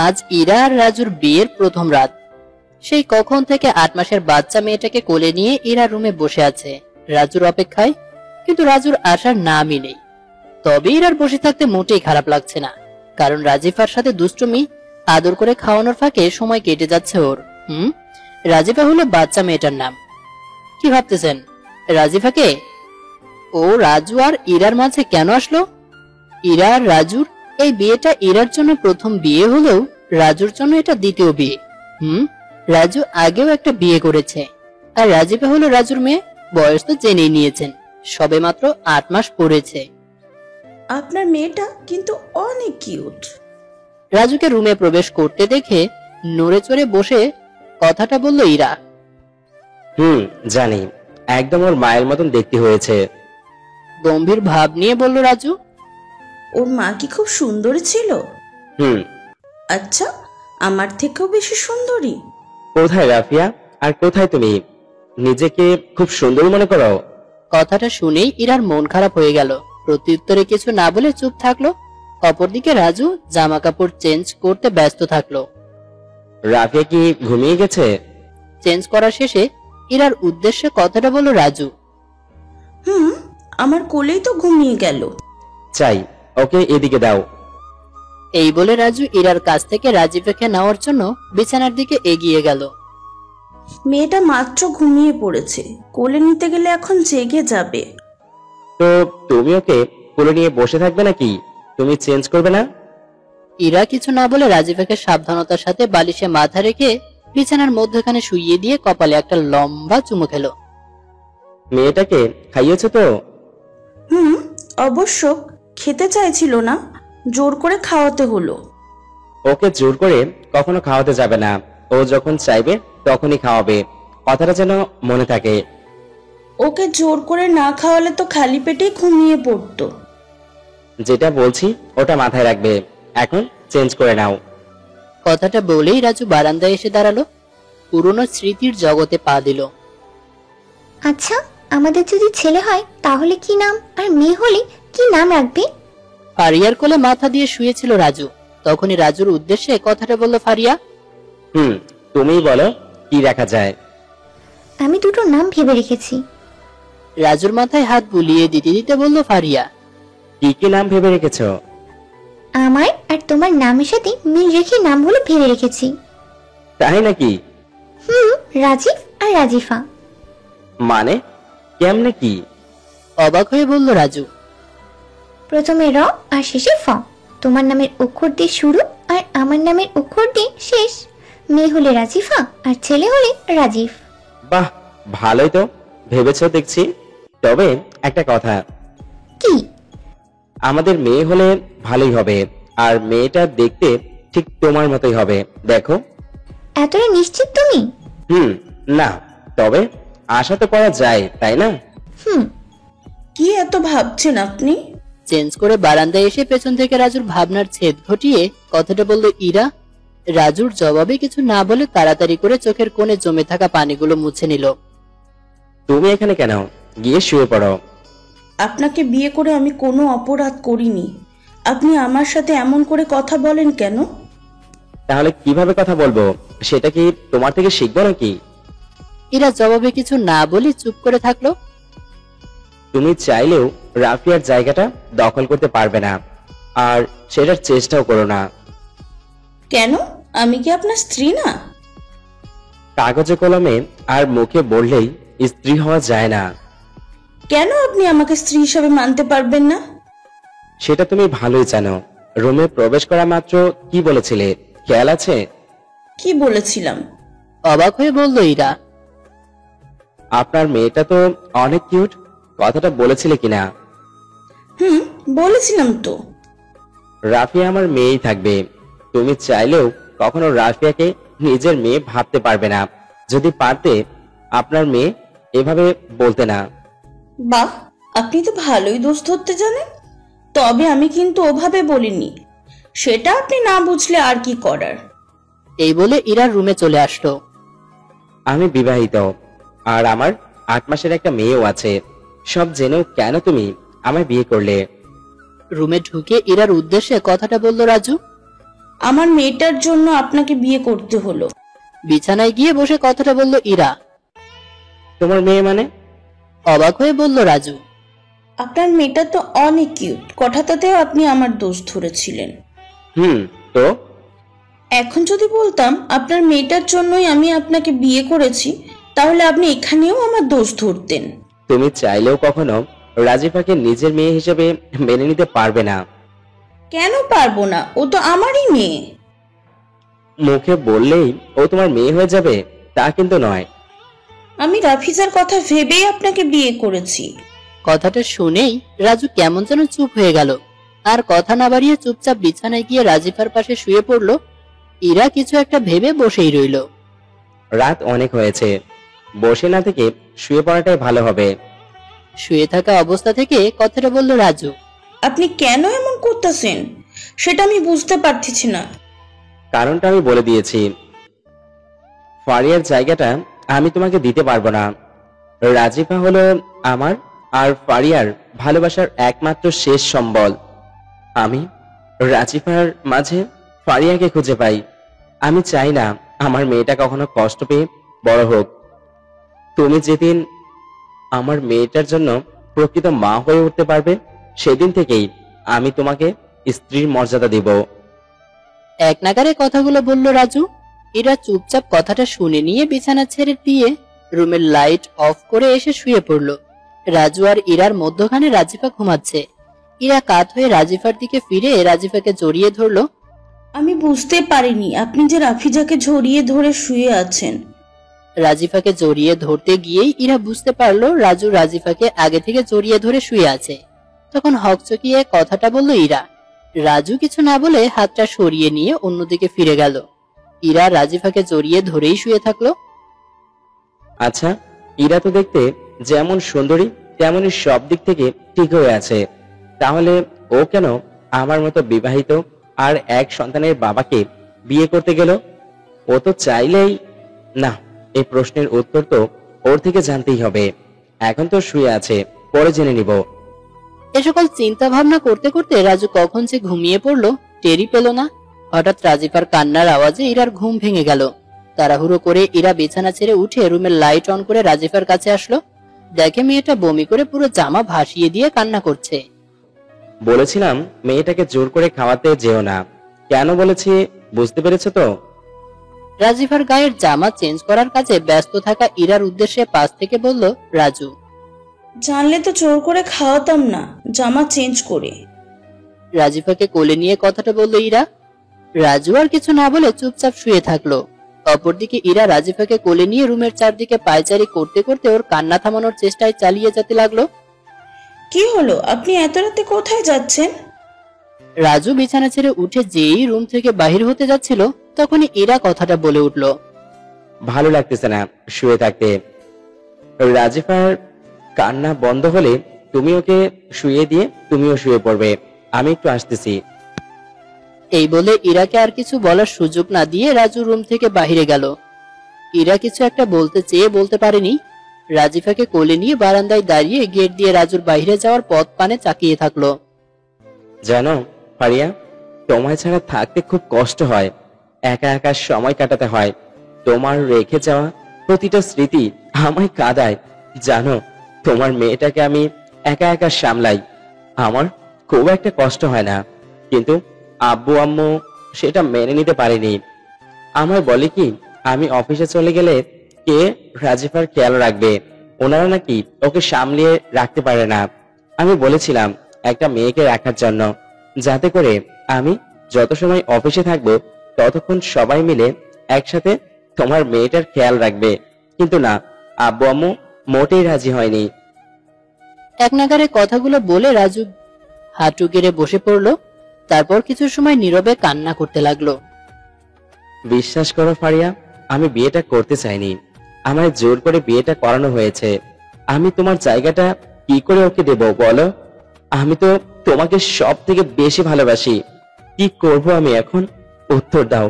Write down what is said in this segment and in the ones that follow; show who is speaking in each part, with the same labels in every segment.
Speaker 1: আজ ইরা আর রাজুর বিয়ের প্রথম রাত। সেই কখন থেকে ৮ মাসের বাচ্চা মেয়েটাকে কোলে নিয়ে ইরা রুমে বসে আছে রাজুর অপেক্ষায়, কিন্তু রাজুর আসার নামই নেই। তবে ইরার বসে থাকতে মোটেই খারাপ লাগছে না, কারণ রাজিফার সাথে দুষ্টুমি আদর করে খাওয়ানোর ফাঁকে সময় কেটে যাচ্ছে ওর। রাজিফা হলো বাচ্চা মেয়েটার নাম। কি ভাবতেছেন, রাজিফাকে? ও রাজু আর ইরার মাঝে কেন আসলো? ইরা আর রাজুর এই বিয়েটা ইরার জন্য প্রথম বিয়ে হলেও রাজুর জন্য এটা দ্বিতীয় বিয়ে। রাজু আগেও একটা বিয়ে করেছে, আর রাজিফা হলো রাজুর মেয়ে। বয়স তো জেনেই নিয়েছেন, সবে মাত্র ৮ মাস পড়েছে।
Speaker 2: আপনার মেয়েটা কিন্তু অনেক কিউট।
Speaker 1: রাজুকে রুমে প্রবেশ করতে দেখে নড়ে চড়ে বসে কথাটা বলল ইরা।
Speaker 3: জানি, একদম ওর মায়ের মতন দেখতে হয়েছে।
Speaker 1: গম্ভীর ভাব নিয়ে বলল রাজু।
Speaker 2: ওর মা কি খুব সুন্দরী ছিল? আচ্ছা, আমার থেকেও বেশি সুন্দরী?
Speaker 3: কোথায় রাফিয়া, আর কোথায় তুমি? নিজেকে খুব সুন্দরী মনে করো?
Speaker 1: কথাটা শুনেই ইরার মন খারাপ হয়ে গেল। প্রত্যুত্তরে কিছু না বলে চুপ থাকলো। অপরদিকে রাজু জামা কাপড় চেঞ্জ করতে ব্যস্ত থাকলো।
Speaker 3: রাফিয়া কি ঘুমিয়ে গেছে?
Speaker 1: চেঞ্জ করা শেষে ইরার উদ্দেশ্যে কথাটা বলল রাজু।
Speaker 2: আমার কোলেই তো ঘুমিয়ে গেল।
Speaker 3: চাই, ওকে এদিকে দাও।
Speaker 1: এই বলে রাজু ইরার কাছ থেকে রাজিফাকে নেওয়ার জন্য বিছানার দিকে এগিয়ে গেল।
Speaker 2: মেয়েটা মাত্র ঘুমিয়ে পড়েছে, কোলে নিতে গেলে এখন জেগে যাবে।
Speaker 3: তো তুমি ওকে কোলে নিয়ে বসে থাকবে নাকি? তুমি চেঞ্জ করবে না?
Speaker 1: ইরা কিছু না বলে রাজিফাকে সাবধানতার সাথে বালিশে মাথা রেখে বিছানার মধ্যখানে শুইয়ে দিয়ে কপালে একটা লম্বা চুমু খেলো।
Speaker 3: মেয়েটাকে খাইয়েছো তো?
Speaker 2: অবশ্য খেতে চাইছিল না, জোর করে খাওয়াতে হলো।
Speaker 3: ওকে জোর করে কখনো খাওয়াতে যাবে না। ও যখন চাইবে তখনই খাওয়াবে, কথাটা যেন মনে থাকে।
Speaker 2: ওকে জোর করে না খাওয়ালে তো খালি পেটেই ঘুমিয়ে পড়তো।
Speaker 3: যেটা বলছি ওটা মাথায় রাখবে। এখন চেঞ্জ করে নাও।
Speaker 1: কথাটা বলেই রাজু বারান্দায় এসে দাঁড়ালো, পুরনো স্মৃতির জগতে পা দিল।
Speaker 4: আচ্ছা, আমাদের যদি ছেলে হয় তাহলে কি নাম, আর মেয়ে হলে কি নাম রাখবে?
Speaker 1: ফারিয়ার কোলে মাথা দিয়ে শুয়েছিল রাজু। তখনই রাজুর উদ্দেশ্যে কথাটা বলল ফারিয়া।
Speaker 3: তুমিই বলো কি রাখা যায়।
Speaker 4: আমি দুটো নাম ভেবে রেখেছি।
Speaker 1: রাজুর মাথায় হাত বুলিয়ে দিতে দিতে বলল ফারিয়া।
Speaker 3: কি কি নাম ভেবে রেখেছো?
Speaker 4: আমার আর তোমার নামের সাথে মিল রেখে নামগুলো ভেবে রেখেছি।
Speaker 3: তাই নাকি?
Speaker 4: রাজীব আর রাজিফা।
Speaker 3: মানে কেমনে কি?
Speaker 1: অবাক হয়ে বলল রাজু।
Speaker 4: প্রথমে র আর শেষে ফ। তোমার নামের অক্ষর দিয়ে শুরু আর আমার নামের অক্ষর দিয়ে শেষ। মেয়ে হলে রাজিফা আর ছেলে হলে রাজীব।
Speaker 3: বাহ, ভালোই তো ভেবেছো দেখছি। তবে একটা কথা।
Speaker 4: কি?
Speaker 3: আমাদের মেয়ে হলে ভালোই হবে, আর মেয়েটা দেখতে ঠিক তোমার মতোই হবে। দেখো।
Speaker 4: এতটা নিশ্চিত তুমি?
Speaker 3: না, তবে আশা তো করা যায়, তাই না?
Speaker 2: কি এত ভাবছেন আপনি?
Speaker 1: চেঞ্জ করে বারান্দায় এসে পেছন থেকে রাজুর ভাবনার ছেদ ঘটিয়ে কথাটা বলল ইরা। রাজুর জবাবে কিছু না বলে তাড়াতাড়ি করে চোখের কোণে জমে থাকা পানিগুলো মুছে নিল।
Speaker 3: তুমি এখানে কেন? গিয়ে শুয়ে পড়ো।
Speaker 2: আপনাকে বিয়ে করে আমি কোনো অপরাধ করিনি, আপনি আমার সাথে এমন করে কথা বলেন কেন?
Speaker 3: তাহলে কিভাবে কথা বলবো সেটা কি তোমার থেকে শিখবো নাকি?
Speaker 1: ইরা জবাবে কিছু না বলে চুপ করে থাকলো।
Speaker 3: তুমি চাইলেও রাফিয়ার জায়গাটা দখল করতে পারবে না, আর সেটার চেষ্টাও করো না।
Speaker 2: কেন? আমি কি আপনার স্ত্রী না?
Speaker 3: কাগজে কলমে আর মুখে বললেই স্ত্রী হওয়া যায় না।
Speaker 2: কেন আপনি আমাকে স্ত্রী হিসেবে মানতে পারবেন না?
Speaker 3: সেটা তুমি ভালোই জানো। রুমে প্রবেশ করা মাত্র কি বলেছিলে, খেয়াল আছে?
Speaker 2: কি বলেছিলাম?
Speaker 1: অবাক হয়ে বলল ইরা।
Speaker 3: আপনার মেয়েটা তো অনেক কিউট, কথাটা বলেছিলে কিনা?
Speaker 2: বলেছিলাম তো।
Speaker 3: রাফিয়া আমার মেয়েই থাকবে। তুমি চাইলেও কখনো রাফিয়াকে নিজের মেয়ে ভাবতে পারবে না। যদি পারতে আপনার মেয়ে এভাবে বলতে না।
Speaker 2: বাহ, আপনি তো ভালোই দোষ ধরতে জানেন। তবে আমি কিন্তু ওভাবে বলিনি, সেটা আপনি না বুঝলে আর কি করার।
Speaker 1: এই বলে ইরার রুমে চলে আসলো।
Speaker 3: আমি বিবাহিত, আর আমার ৮ মাসের একটা মেয়েও আছে। সব জেনেও কেন তুমি আমায় বিয়ে করলে?
Speaker 1: রুমে ঢুকে ইরার উদ্দেশ্যে কথাটা বলল রাজু।
Speaker 2: আমার মেয়েটার জন্য আপনাকে বিয়ে করতে হলো।
Speaker 1: বিছানায় গিয়ে বসে কথাটা বলল ইরা।
Speaker 3: তোমার মেয়ে মানে?
Speaker 1: অবাক হয়ে বলল রাজু।
Speaker 2: আপনার মেয়েটা তো অনেক কিউট, কথাটাতেও আপনি আমার দোষ ধরেছিলেন।
Speaker 3: তো
Speaker 2: এখন যদি বলতাম আপনার মেয়েটার জন্যই আমি আপনাকে বিয়ে করেছি, তাহলে আপনি এখানেও আমার দোষ ধরতেন।
Speaker 3: তুমি চাইলেও কখনো রাজিফাকে নিজের মেয়ে হিসেবে মেনে নিতে পারবে না।
Speaker 2: কেন পারবো না? ও তো আমারই মেয়ে।
Speaker 3: মুখে বললেই ও তোমার মেয়ে হয়ে যাবে তা কিন্তু নয়।
Speaker 2: আমি রাফিজার কথা ভেবেই আপনাকে বিয়ে করেছি।
Speaker 1: কথাটা শুনেই রাজু কেমন যেন চুপ হয়ে গেল। আর কথা না বাড়িয়ে চুপচাপ বিছানায় গিয়ে রাজিফার পাশে শুয়ে পড়ল। ইরা কিছু একটা ভেবে বসেই রইল।
Speaker 3: রাত অনেক হয়েছে, বসে না থেকে শুয়ে পড়াটাই ভালো হবে।
Speaker 1: শুয়ে থাকা অবস্থা থেকে কথাটা বলল রাজু।
Speaker 2: আপনি কেন এমন করতেছেন সেটা আমি বুঝতে পারতেছি না।
Speaker 3: কারণটা আমি বলে দিয়েছি। ফারিয়ার জায়গাটা আমি তোমাকে দিতে পারবো না। রাজিফা হলো আমার আর ফারিয়ার ভালোবাসার একমাত্র শেষ সম্বল। আমি রাজিফার মাঝে ফারিয়াকে খুঁজে পাই। আমি চাই না আমার মেয়েটা কখনো কষ্ট পেয়ে বড় হোক। তুমি যেদিন আমার মেয়েটার জন্য প্রকৃত মা হয়ে উঠতে পারবে, সেদিন থেকেই আমি তোমাকে স্ত্রীর মর্যাদা দেব।
Speaker 1: এক নাগারে কথাগুলো বলল রাজু। ইরা চুপচাপ কথাটা শুনে নিয়ে বিছানা ছেড়ে দিয়ে রুমের লাইট অফ করে এসে শুয়ে পড়ল। রাজু আর ইরার মধ্যখানে রাজিফা ঘুমাচ্ছে। ইরা কাত হয়ে রাজিফার দিকে ফিরে রাজিফাকে জড়িয়ে ধরল।
Speaker 2: আমি বুঝতে পারিনি আপনি যে রাফিজাকে জড়িয়ে ধরে শুয়ে আছেন।
Speaker 1: রাজিফাকে জড়িয়ে ধরতে গিয়েই ইরা বুঝতে পারলো রাজু রাজিফাকে আগে থেকে জড়িয়ে ধরে শুয়ে আছে। তখন হকচকিয়ে কথাটা বলল ইরা। রাজু কিছু না বলে হাতটা সরিয়ে নিয়ে অন্যদিকে ফিরে গেল। ইরা রাজিফাকে জড়িয়ে ধরেই শুয়ে থাকলো।
Speaker 3: আচ্ছা, ইরা তো দেখতে যেমন সুন্দরী তেমনই সব দিক থেকে ঠিক হয়ে আছে, তাহলে ও কেন আমার মতো বিবাহিত আর এক সন্তানের বাবাকে বিয়ে করতে গেল? ও তো চাইলেই না। এই প্রশ্নের উত্তর তো ওর থেকে জানতেই হবে। এখন তো শুয়ে আছে, পরে জেনে নিব।
Speaker 1: এ সকল চিন্তা ভাবনা করতে করতে রাজু কখন যে ঘুমিয়ে পড়লো টেরই পেল না। হঠাৎ রাজিফার কান্নার আওয়াজে ইরার ঘুম ভেঙে গেল। তাড়াহুড়ো করে ইরা বিছানা ছেড়ে উঠে রুমের লাইট অন করে রাজিফার কাছে আসলো। দেখে মেয়েটা বমি করে পুরো জামা ভাসিয়ে দিয়ে কান্না করছে।
Speaker 3: বলেছিলাম মেয়েটাকে জোর করে খাওয়াতে যেও না। কেন বলেছি বুঝতে পেরেছো তো?
Speaker 1: রাজিফার গায়ের জামা চেঞ্জ করার কাজে ব্যস্ত থাকা ইরার উদ্দেশ্যে পাশ থেকে বলল রাজু।
Speaker 2: জানলে তো জোর করে খাওয়াতাম না, জামা চেঞ্জ করে।
Speaker 1: রাজিফাকে কোলে নিয়ে কথাটা বলল ইরা। রাজু আর কিছু না বলে চুপচাপ শুয়ে থাকলো। অপরদিকে ইরা রাজিফাকে কোলে নিয়ে রুমের চারদিকে পায়চারি করতে করতে ওর কান্না থামানোর চেষ্টায় চালিয়ে যেতে লাগলো।
Speaker 2: কি হলো, আপনি এত রাতে কোথায় যাচ্ছেন?
Speaker 1: রাজু বিছানা ছেড়ে উঠে যেই রুম থেকে বাহির হতে যাচ্ছিল তখনই ইরা কথাটা বলে উঠল।
Speaker 3: ভালো লাগতেছে না শুয়ে থাকতে। রাজিফার কান্না বন্ধ হলে তুমি ওকে শুয়ে দিয়ে তুমিও শুয়ে পড়বে। আমি একটু আসতেছি।
Speaker 1: এই বলে ইরাকে আর কিছু বলার সুযোগ না দিয়ে রাজু রুম থেকে বাহিরে গেল। ইরা কিছু একটা বলতে চেয়ে বলতে পারেনি। রাজিফাকে কোলে নিয়ে বারান্দায় দাঁড়িয়ে গেট দিয়ে রাজুর বাইরে যাওয়ার পথ পানে তাকিয়ে থাকলো।
Speaker 3: জানো ফারিয়া, তোমায় ছাড়া থাকতে খুব কষ্ট হয়। একা একা সময় কাটাতে হয়। তোমার রেখে যাওয়া প্রতিটা স্মৃতি আমায় কাঁদায়। জানো, তোমার মেয়েটাকে আমি একা একা সামলাই। আমার খুব একটা কষ্ট হয় না, কিন্তু আব্বু আম্মু সেটা মেনে নিতে পারেনি। আমায় বলে কি আমি অফিসে চলে গেলে কে রাজিফার খেয়াল রাখবে। ওনারা নাকি ওকে সামলিয়ে রাখতে পারে না। আমি বলেছিলাম একটা মেয়েকে রাখার জন্য, যাতে করে আমি যত সময় অফিসে থাকবো ততক্ষণ সবাই মিলে একসাথে তোমার মেয়েটার খেয়াল রাখবে। কিন্তু না, আব্বু আম্মু মোটেই রাজি হয়নি।
Speaker 1: এক নাগারে কথাগুলো বলে রাজু হাঁটু গেড়ে বসে পড়লো। তারপর কিছু সময় নীরবে কান্না করতে লাগলো।
Speaker 3: বিশ্বাস করো ফারিয়া, আমি বিয়েটা করতে চাইনি। আমায় জোর করে বিয়েটা করানো হয়েছে। আমি তোমার জায়গাটা কি করে ওকে দেব বলো? আমি তো তোমাকে সব থেকে বেশি ভালোবাসি। কি করব আমি এখন? উত্তর দাও।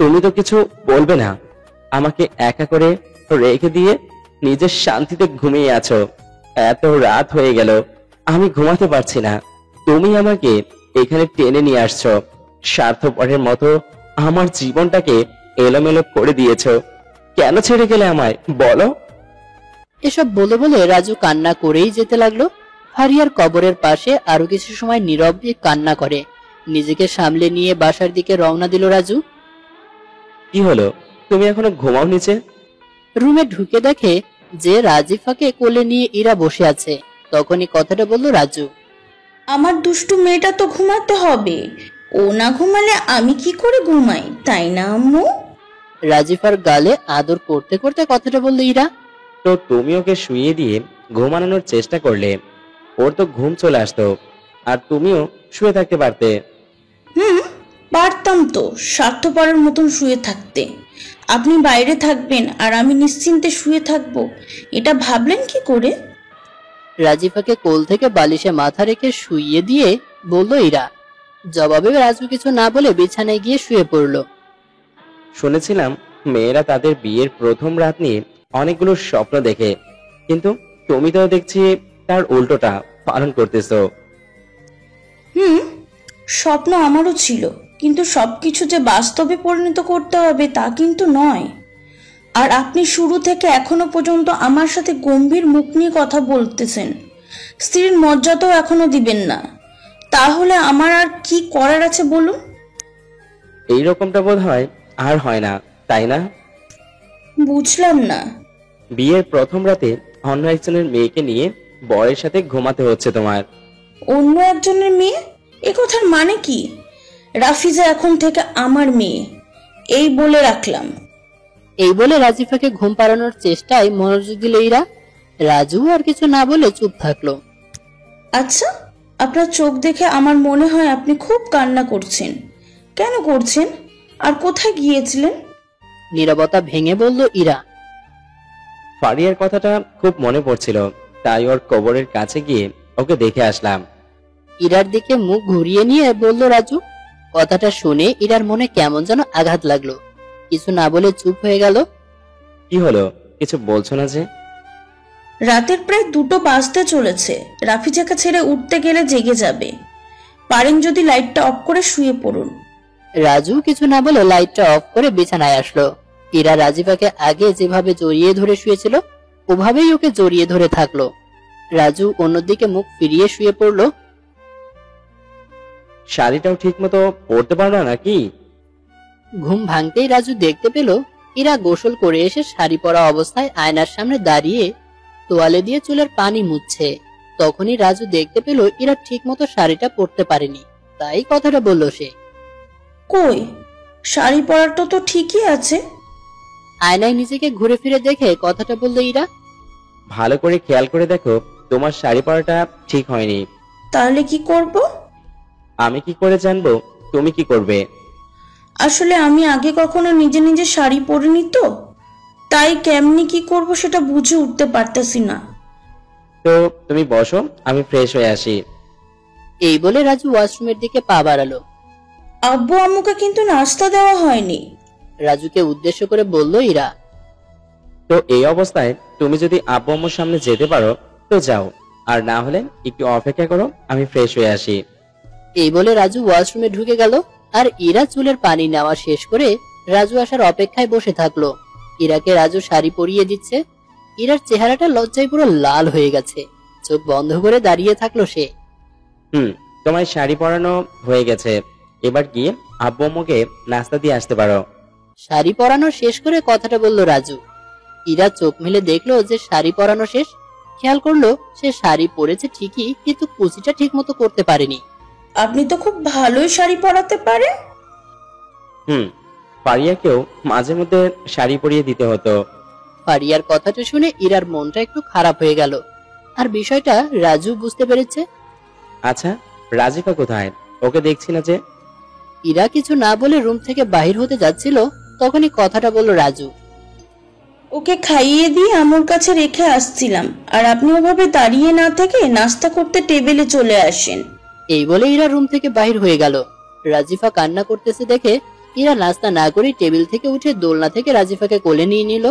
Speaker 3: তুমি তো কিছু বলবে না। আমাকে একা করে রেখে দিয়ে নিজের শান্তিতে ঘুমিয়ে আছো। এত রাত হয়ে গেল, আমি ঘুমাতে পারছি না। তুমি আমাকে এখানে টেনে নিয়ে আসছো। স্বার্থপরের মতো আমার জীবনটাকে এলোমেলো করে দিয়েছো। কেন ছেড়ে গেলে আমায় বলো?
Speaker 1: এসব বলে বলে রাজু কান্না করেই যেতে লাগলো। ফারিয়ার কবরের পাশে আরো কিছু সময় নীরবে কান্না করে নিজেকে সামলে নিয়ে বাসার দিকে রওনা দিল রাজু।
Speaker 3: কি হলো, তুমি এখনো ঘুমাও নিচে?
Speaker 1: রুমে ঢুকে দেখে যে রাজিফাকে কোলে নিয়ে ইরা বসে আছে। তখনই কথাটা বলল রাজু।
Speaker 2: আমার দুষ্টু মেয়েটা তো ঘুমাতে হবে, ও না ঘুমালে আমি কি করে ঘুমাই, তাই না আম্মু?
Speaker 1: রাজিফার গালে আদর করতে করতে কথাটা বলল ইরা।
Speaker 3: তো তুমি ওকে শুইয়ে দিয়ে ঘুমানোর চেষ্টা করলে, ওর তো ঘুম চলে আসতো, আর তুমিও শুয়ে থাকতে পারতে।
Speaker 2: পারতাম তো স্বার্থপরের মতন শুয়ে থাকতে। আপনি বাইরে থাকবেন আর আমি নিশ্চিন্তে শুয়ে থাকবো, এটা ভাবলেন কি করে?
Speaker 1: রাজিফাকে কোল থেকে বালিশে মাথা রেখে শুইয়ে দিয়ে বলল ইরা। জবাবে রাজু কিছু না বলে বিছানায় গিয়ে শুয়ে পড়ল।
Speaker 3: শুনেছিলাম মেয়েরা তাদের বিয়ের প্রথম রাত নিয়ে অনেকগুলো স্বপ্ন দেখে, কিন্তু তুমি তো দেখছি তার উল্টোটা পালন করতেছো।
Speaker 2: স্বপ্ন আমারও ছিল, কিন্তু সবকিছু যে বাস্তবে পরিণত করতে হবে তা কিন্তু নয়। আর আপনি শুরু থেকে এখনো পর্যন্ত আমার সাথে গম্ভীর মুখ নিয়ে কথা বলতেছেন, স্ত্রীর মর্যাদাও এখনো দিবেন না। তাহলে আমার আর কি করার আছে বলুন?
Speaker 3: এই রকমটা বোধ হয় আর হয় না, তাই না?
Speaker 2: বুঝলাম না।
Speaker 3: বিয়ের প্রথম রাতে অন্য একজনের মেয়েকে নিয়ে বরের সাথে ঘুমাতে হচ্ছে তোমার।
Speaker 2: অন্য একজনের মেয়ে? এ কথার মানে কি? রাফিজা এখন থেকে আমার মেয়ে, এই বলে রাখলাম।
Speaker 1: এই বলে রাজিফাকে ঘুম পাড়ানোর চেষ্টায় মনোযোগ দিল ইরা। রাজু আর কিছু না বলে চুপ থাকলো।
Speaker 2: আচ্ছা, আপনার চোখ দেখে আমার মনে হয় আপনি খুব কান্না করছেন। কেন করছেন? আর কোথায় গিয়েছিলেন?
Speaker 1: নীরবতা ভেঙে বলল ইরা।
Speaker 3: ফারিয়ার কথাটা খুব মনে পড়ছিল, তাই ওর কবরের কাছে গিয়ে ওকে দেখে আসলাম।
Speaker 1: ইরার দিকে মুখ ঘুরিয়ে নিয়ে বলল রাজু। কথাটা শুনে ইরার মনে কেমন যেন আঘাত লাগলো। কিছু না বলে চুপ হয়ে গেল।
Speaker 3: কি হলো, কিছু বলছো না যে?
Speaker 2: রাতের প্রায় 2টো বাজতে চলেছে, রাফিজাকে ছেড়ে উঠতে গেলে জেগে যাবে। পারেন যদি লাইটটা অফ করে শুয়ে পড়ুন।
Speaker 1: রাজু কিছু না বলে লাইটটা অফ করে বিছানায় আসলো। ইরা রাজিফাকে আগে যেভাবে জড়িয়ে ধরে শুয়েছিল ওভাবেই ওকে জড়িয়ে ধরে থাকলো। রাজু অন্যদিকে মুখ ফিরিয়ে শুয়ে পড়ল।
Speaker 3: শাড়িটাও ঠিক মতো পরতে পারো না নাকি?
Speaker 1: ঘুম ভাঙতেই রাজু দেখতে পেল ইরা গোসল করে এসে শাড়ি পরা অবস্থায় আয়নার সামনে দাঁড়িয়ে তোয়ালে দিয়ে চুলের পানি মুছছে। তখনই রাজু দেখতে পেল ইরা ঠিক মতো শাড়িটা পরতে পারেনি, তাই কথাটা বলল সে।
Speaker 2: কই, শাড়ি পরাটা তো ঠিকই আছে।
Speaker 1: আয়নায় নিজেকে ঘুরে ফিরে দেখে কথাটা বলল ইরা।
Speaker 3: ভালো করে খেয়াল করে দেখো, তোমার শাড়ি পরাটা ঠিক হয়নি।
Speaker 2: তাহলে কি করব?
Speaker 3: আমি কি করে জানবো তুমি কি করবে?
Speaker 2: আসলে আমি আগে কখনো নিজে নিজে শাড়ি পরিনি তো, তাই কেমনি কি করব সেটা বুঝে উঠতে পারতেছি না।
Speaker 3: তো তুমি বসো, আমি ফ্রেশ হয়ে আসি।
Speaker 1: এই বলে রাজু ওয়াশরুমের দিকে পা বাড়ালো।
Speaker 2: আব্বু আম্মুকে কিন্তু নাস্তা দেওয়া হয়নি।
Speaker 1: রাজুকে উদ্দেশ্য করে বলল ইরা।
Speaker 3: তো এই অবস্থায় তুমি যদি আব্বু আম্মুর সামনে যেতে পারো তো যাও, আর না হলে একটু অপেক্ষা করো, আমি ফ্রেশ হয়ে আসি।
Speaker 1: এই বলে রাজু ওয়াশরুমে ঢুকে গেল। আর ইরা চুলের পানি নেওয়া শেষ করে রাজু আসার অপেক্ষায় বসে থাকলো। ইরাকে রাজু শাড়ি পরিয়ে দিচ্ছে। ইরার চেহারাটা লজ্জায় পুরো লাল হয়ে গেছে। চোখ বন্ধ করে দাঁড়িয়ে থাকলো সে।
Speaker 3: তোমার শাড়ি পরানো হয়ে গেছে, এবার গিয়ে আব্বু আম্মুকে নাস্তা দিয়ে আসতে পারো।
Speaker 1: শাড়ি পরানো শেষ করে কথাটা বলল রাজু। ইরা চোখ মেলে দেখলো যে শাড়ি পরানো শেষ। খেয়াল করলো সে শাড়ি পরেছে ঠিকই, কিন্তু কুচিটা ঠিক মতো করতে পারেনি।
Speaker 2: আপনি তো খুব ভালোই শাড়ি পরাতে পারেন।
Speaker 3: ফারিয়াকেও মাঝে মধ্যে শাড়ি পরিয়ে দিতে হতো।
Speaker 1: ফারিয়ার কথাটা শুনে ইরার মনটা একটু খারাপ হয়ে গেল। আর বিষয়টা রাজু বুঝতে পেরেছে।
Speaker 3: আচ্ছা, রাজিফা কোথায়? ওকে দেখছি না যে।
Speaker 1: ইরা কিছু না বলে রুম থেকে বাহির হতে যাচ্ছিল, তখনই কথাটা বলল রাজু।
Speaker 2: ওকে খাইয়ে দিয়ে আমার কাছে রেখে আসছিলাম, আর আপনি ওভাবে দাঁড়িয়ে না থেকে নাস্তা করতে টেবিলে চলে আসেন।
Speaker 1: এই বলে ইরা রুম থেকে বাহির হয়ে গেল। রাজিফা কান্না করতেছে দেখে ইরা নাস্তা না করে টেবিল থেকে উঠে দোলনা থেকে রাজিফাকে কোলে নিয়ে নিল।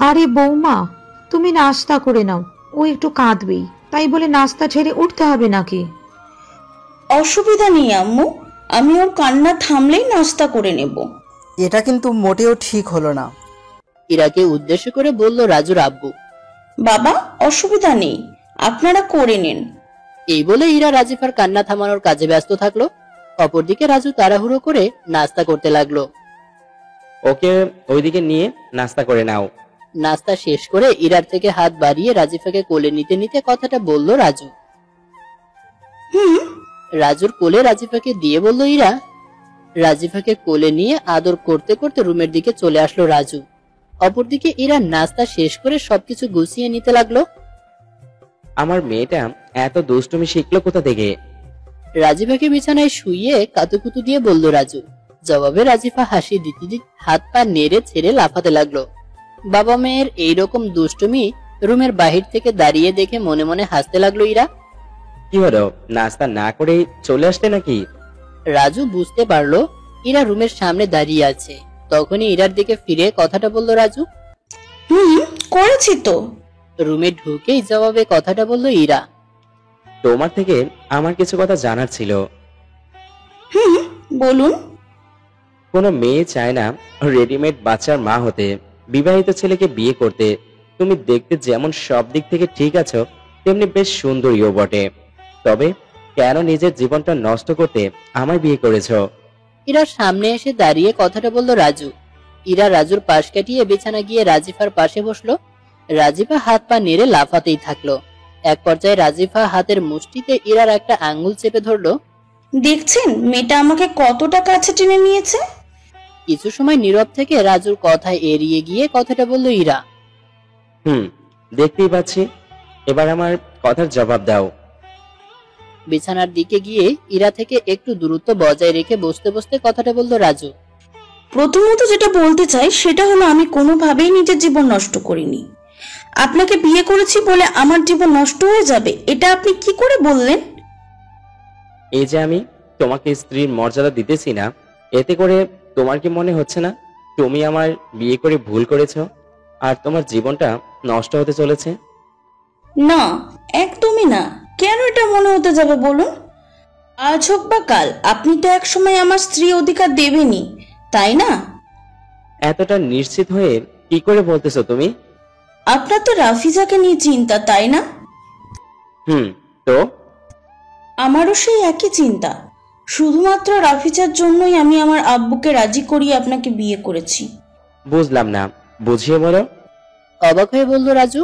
Speaker 5: আরে বৌমা, তুমি নাস্তা করে নাও, ও একটু কাঁদবেই, তাই বলে নাস্তা ছেড়ে উঠতে হবে নাকি?
Speaker 2: অসুবিধা নেই আম্মু, আমি ওর কান্না থামলেই নাস্তা করে নেব।
Speaker 6: এটা কিন্তু মোটেও ঠিক হলো না।
Speaker 1: ইরাকে উদ্দেশ্য করে বলল রাজুর আব্বু।
Speaker 2: বাবা, অসুবিধা নেই, আপনারা করে নিন।
Speaker 1: এই বলে ইরা রাজিফার কান্না থামানোর কাজে ব্যস্ত থাকলো। অপরদিকে রাজু তাড়াহুড়ো করে নাস্তা করতে লাগলো।
Speaker 3: ওকে ওইদিকে নিয়ে নাস্তা করে নাও।
Speaker 1: নাস্তা শেষ করে ইরার থেকে হাত বাড়িয়ে রাজিফাকে কোলে নিতে নিতে কথাটা বলল রাজু। রাজুর কোলে রাজিফাকে দিয়ে বলল ইরা। রাজিফাকে কোলে নিয়ে আদর করতে করতে রুমের দিকে চলে আসলো রাজু। অপরদিকে ইরা নাস্তা শেষ করে সবকিছু গুছিয়ে নিতে লাগলো।
Speaker 3: আমার মেয়েটা এত দুষ্টুমি শিখলো কোথা থেকে?
Speaker 1: রাজিফাকে বিছানায় শুইয়ে কাতুকুতু দিয়ে বলল রাজু। জবাবে রাজিফা হাসি দিতে দিতে হাত পা নেড়ে ছেড়ে লাফাতে লাগলো। বাবা মেয়ের এইরকম দুষ্টুমি রুমের বাহির থেকে দাঁড়িয়ে দেখে মনে মনে হাসতে লাগলো ইরা।
Speaker 3: কি হলো, নাস্তা না করেই চলে আসলে নাকি?
Speaker 1: রাজু বুঝতে পারলো ইরা রুমের সামনে দাঁড়িয়ে আছে। তখনই ইরার দিকে ফিরে কথাটা বলল রাজু।
Speaker 2: করেছি তো।
Speaker 1: রুমে ঢুকেই জবাবে কথাটা বলল ইরা।
Speaker 3: তোমার থেকে আমার কিছু কথা জানার ছিল।
Speaker 2: বলুন।
Speaker 3: কোনো মেয়ে চায় না রেডিমেড বাচ্চার মা হতে, বিবাহিত ছেলেকে বিয়ে করতে। তুমি দেখতে যেমন সব দিক থেকে ঠিক আছো, তেমনি বেশ সুন্দরীও বটে। তবে কেন নিজের জীবনটা নষ্ট করতে আমায় বিয়ে করেছো?
Speaker 1: ইরার সামনে এসে দাঁড়িয়ে কথাটা বলল রাজু। ইরা রাজুর পাশ কাটিয়ে বিছানা গিয়ে রাজিফার পাশে বসলো। রাজিফা হাত পা নেড়ে লাফাতেই থাকলো। এক পর্যায়ে রাজিফা হাতের মুষ্টিতে ইরার একটা আঙ্গুল চেপে ধরলো।
Speaker 2: দেখছেন মেয়েটা আমাকে কতটা কাছে টেনে নিয়েছে।
Speaker 1: কিছু সময় নীরব থেকে রাজুর কথা এড়িয়ে গিয়ে কথাটা বলল ইরা।
Speaker 3: দেখতেই পাচ্ছি, এবার আমার কথার জবাব দাও।
Speaker 1: বিছানার দিকে গিয়ে ইরা থেকে একটু দূরত্ব বজায় রেখে বসতে বসতে কথাটা বলল রাজু।
Speaker 2: প্রথমত যেটা বলতে চাই সেটা হলো আমি কোনোভাবেই নিজের জীবন নষ্ট করিনি। আপনাকে বিয়ে করেছি বলে আমার জীবন নষ্ট হয়ে যাবে, এটা আপনি কি করে বললেন?
Speaker 3: এই যে আমি তোমাকে স্ত্রীর মর্যাদা দিতেছি না, এতে করে তোমার কি মনে হচ্ছে না তুমি আমার বিয়ে করে ভুল করেছো আর তোমার জীবনটা নষ্ট হতে চলেছে?
Speaker 2: না, একদমই না। কেন এটা মনে হতে যাবে বলুন? আজ হোক বা কাল আপনি তো এক সময় আমার স্ত্রী অধিকার দেবেনই, তাই না?
Speaker 3: এতটা নিশ্চিত হয়ে কি করে বলতেছো তুমি?
Speaker 2: আপনার তো রাফিজাকে নিয়ে চিন্তা, তাই না?
Speaker 3: তো
Speaker 2: আমারও সেই একই চিন্তা। শুধুমাত্র রাফিজার জন্যই আমি আমার আব্বুকে রাজি করিয়ে আপনাকে বিয়ে করেছি।
Speaker 3: বুঝলাম না, বুঝিয়ে বলো।
Speaker 1: অবাক হয়ে বলল রাজু।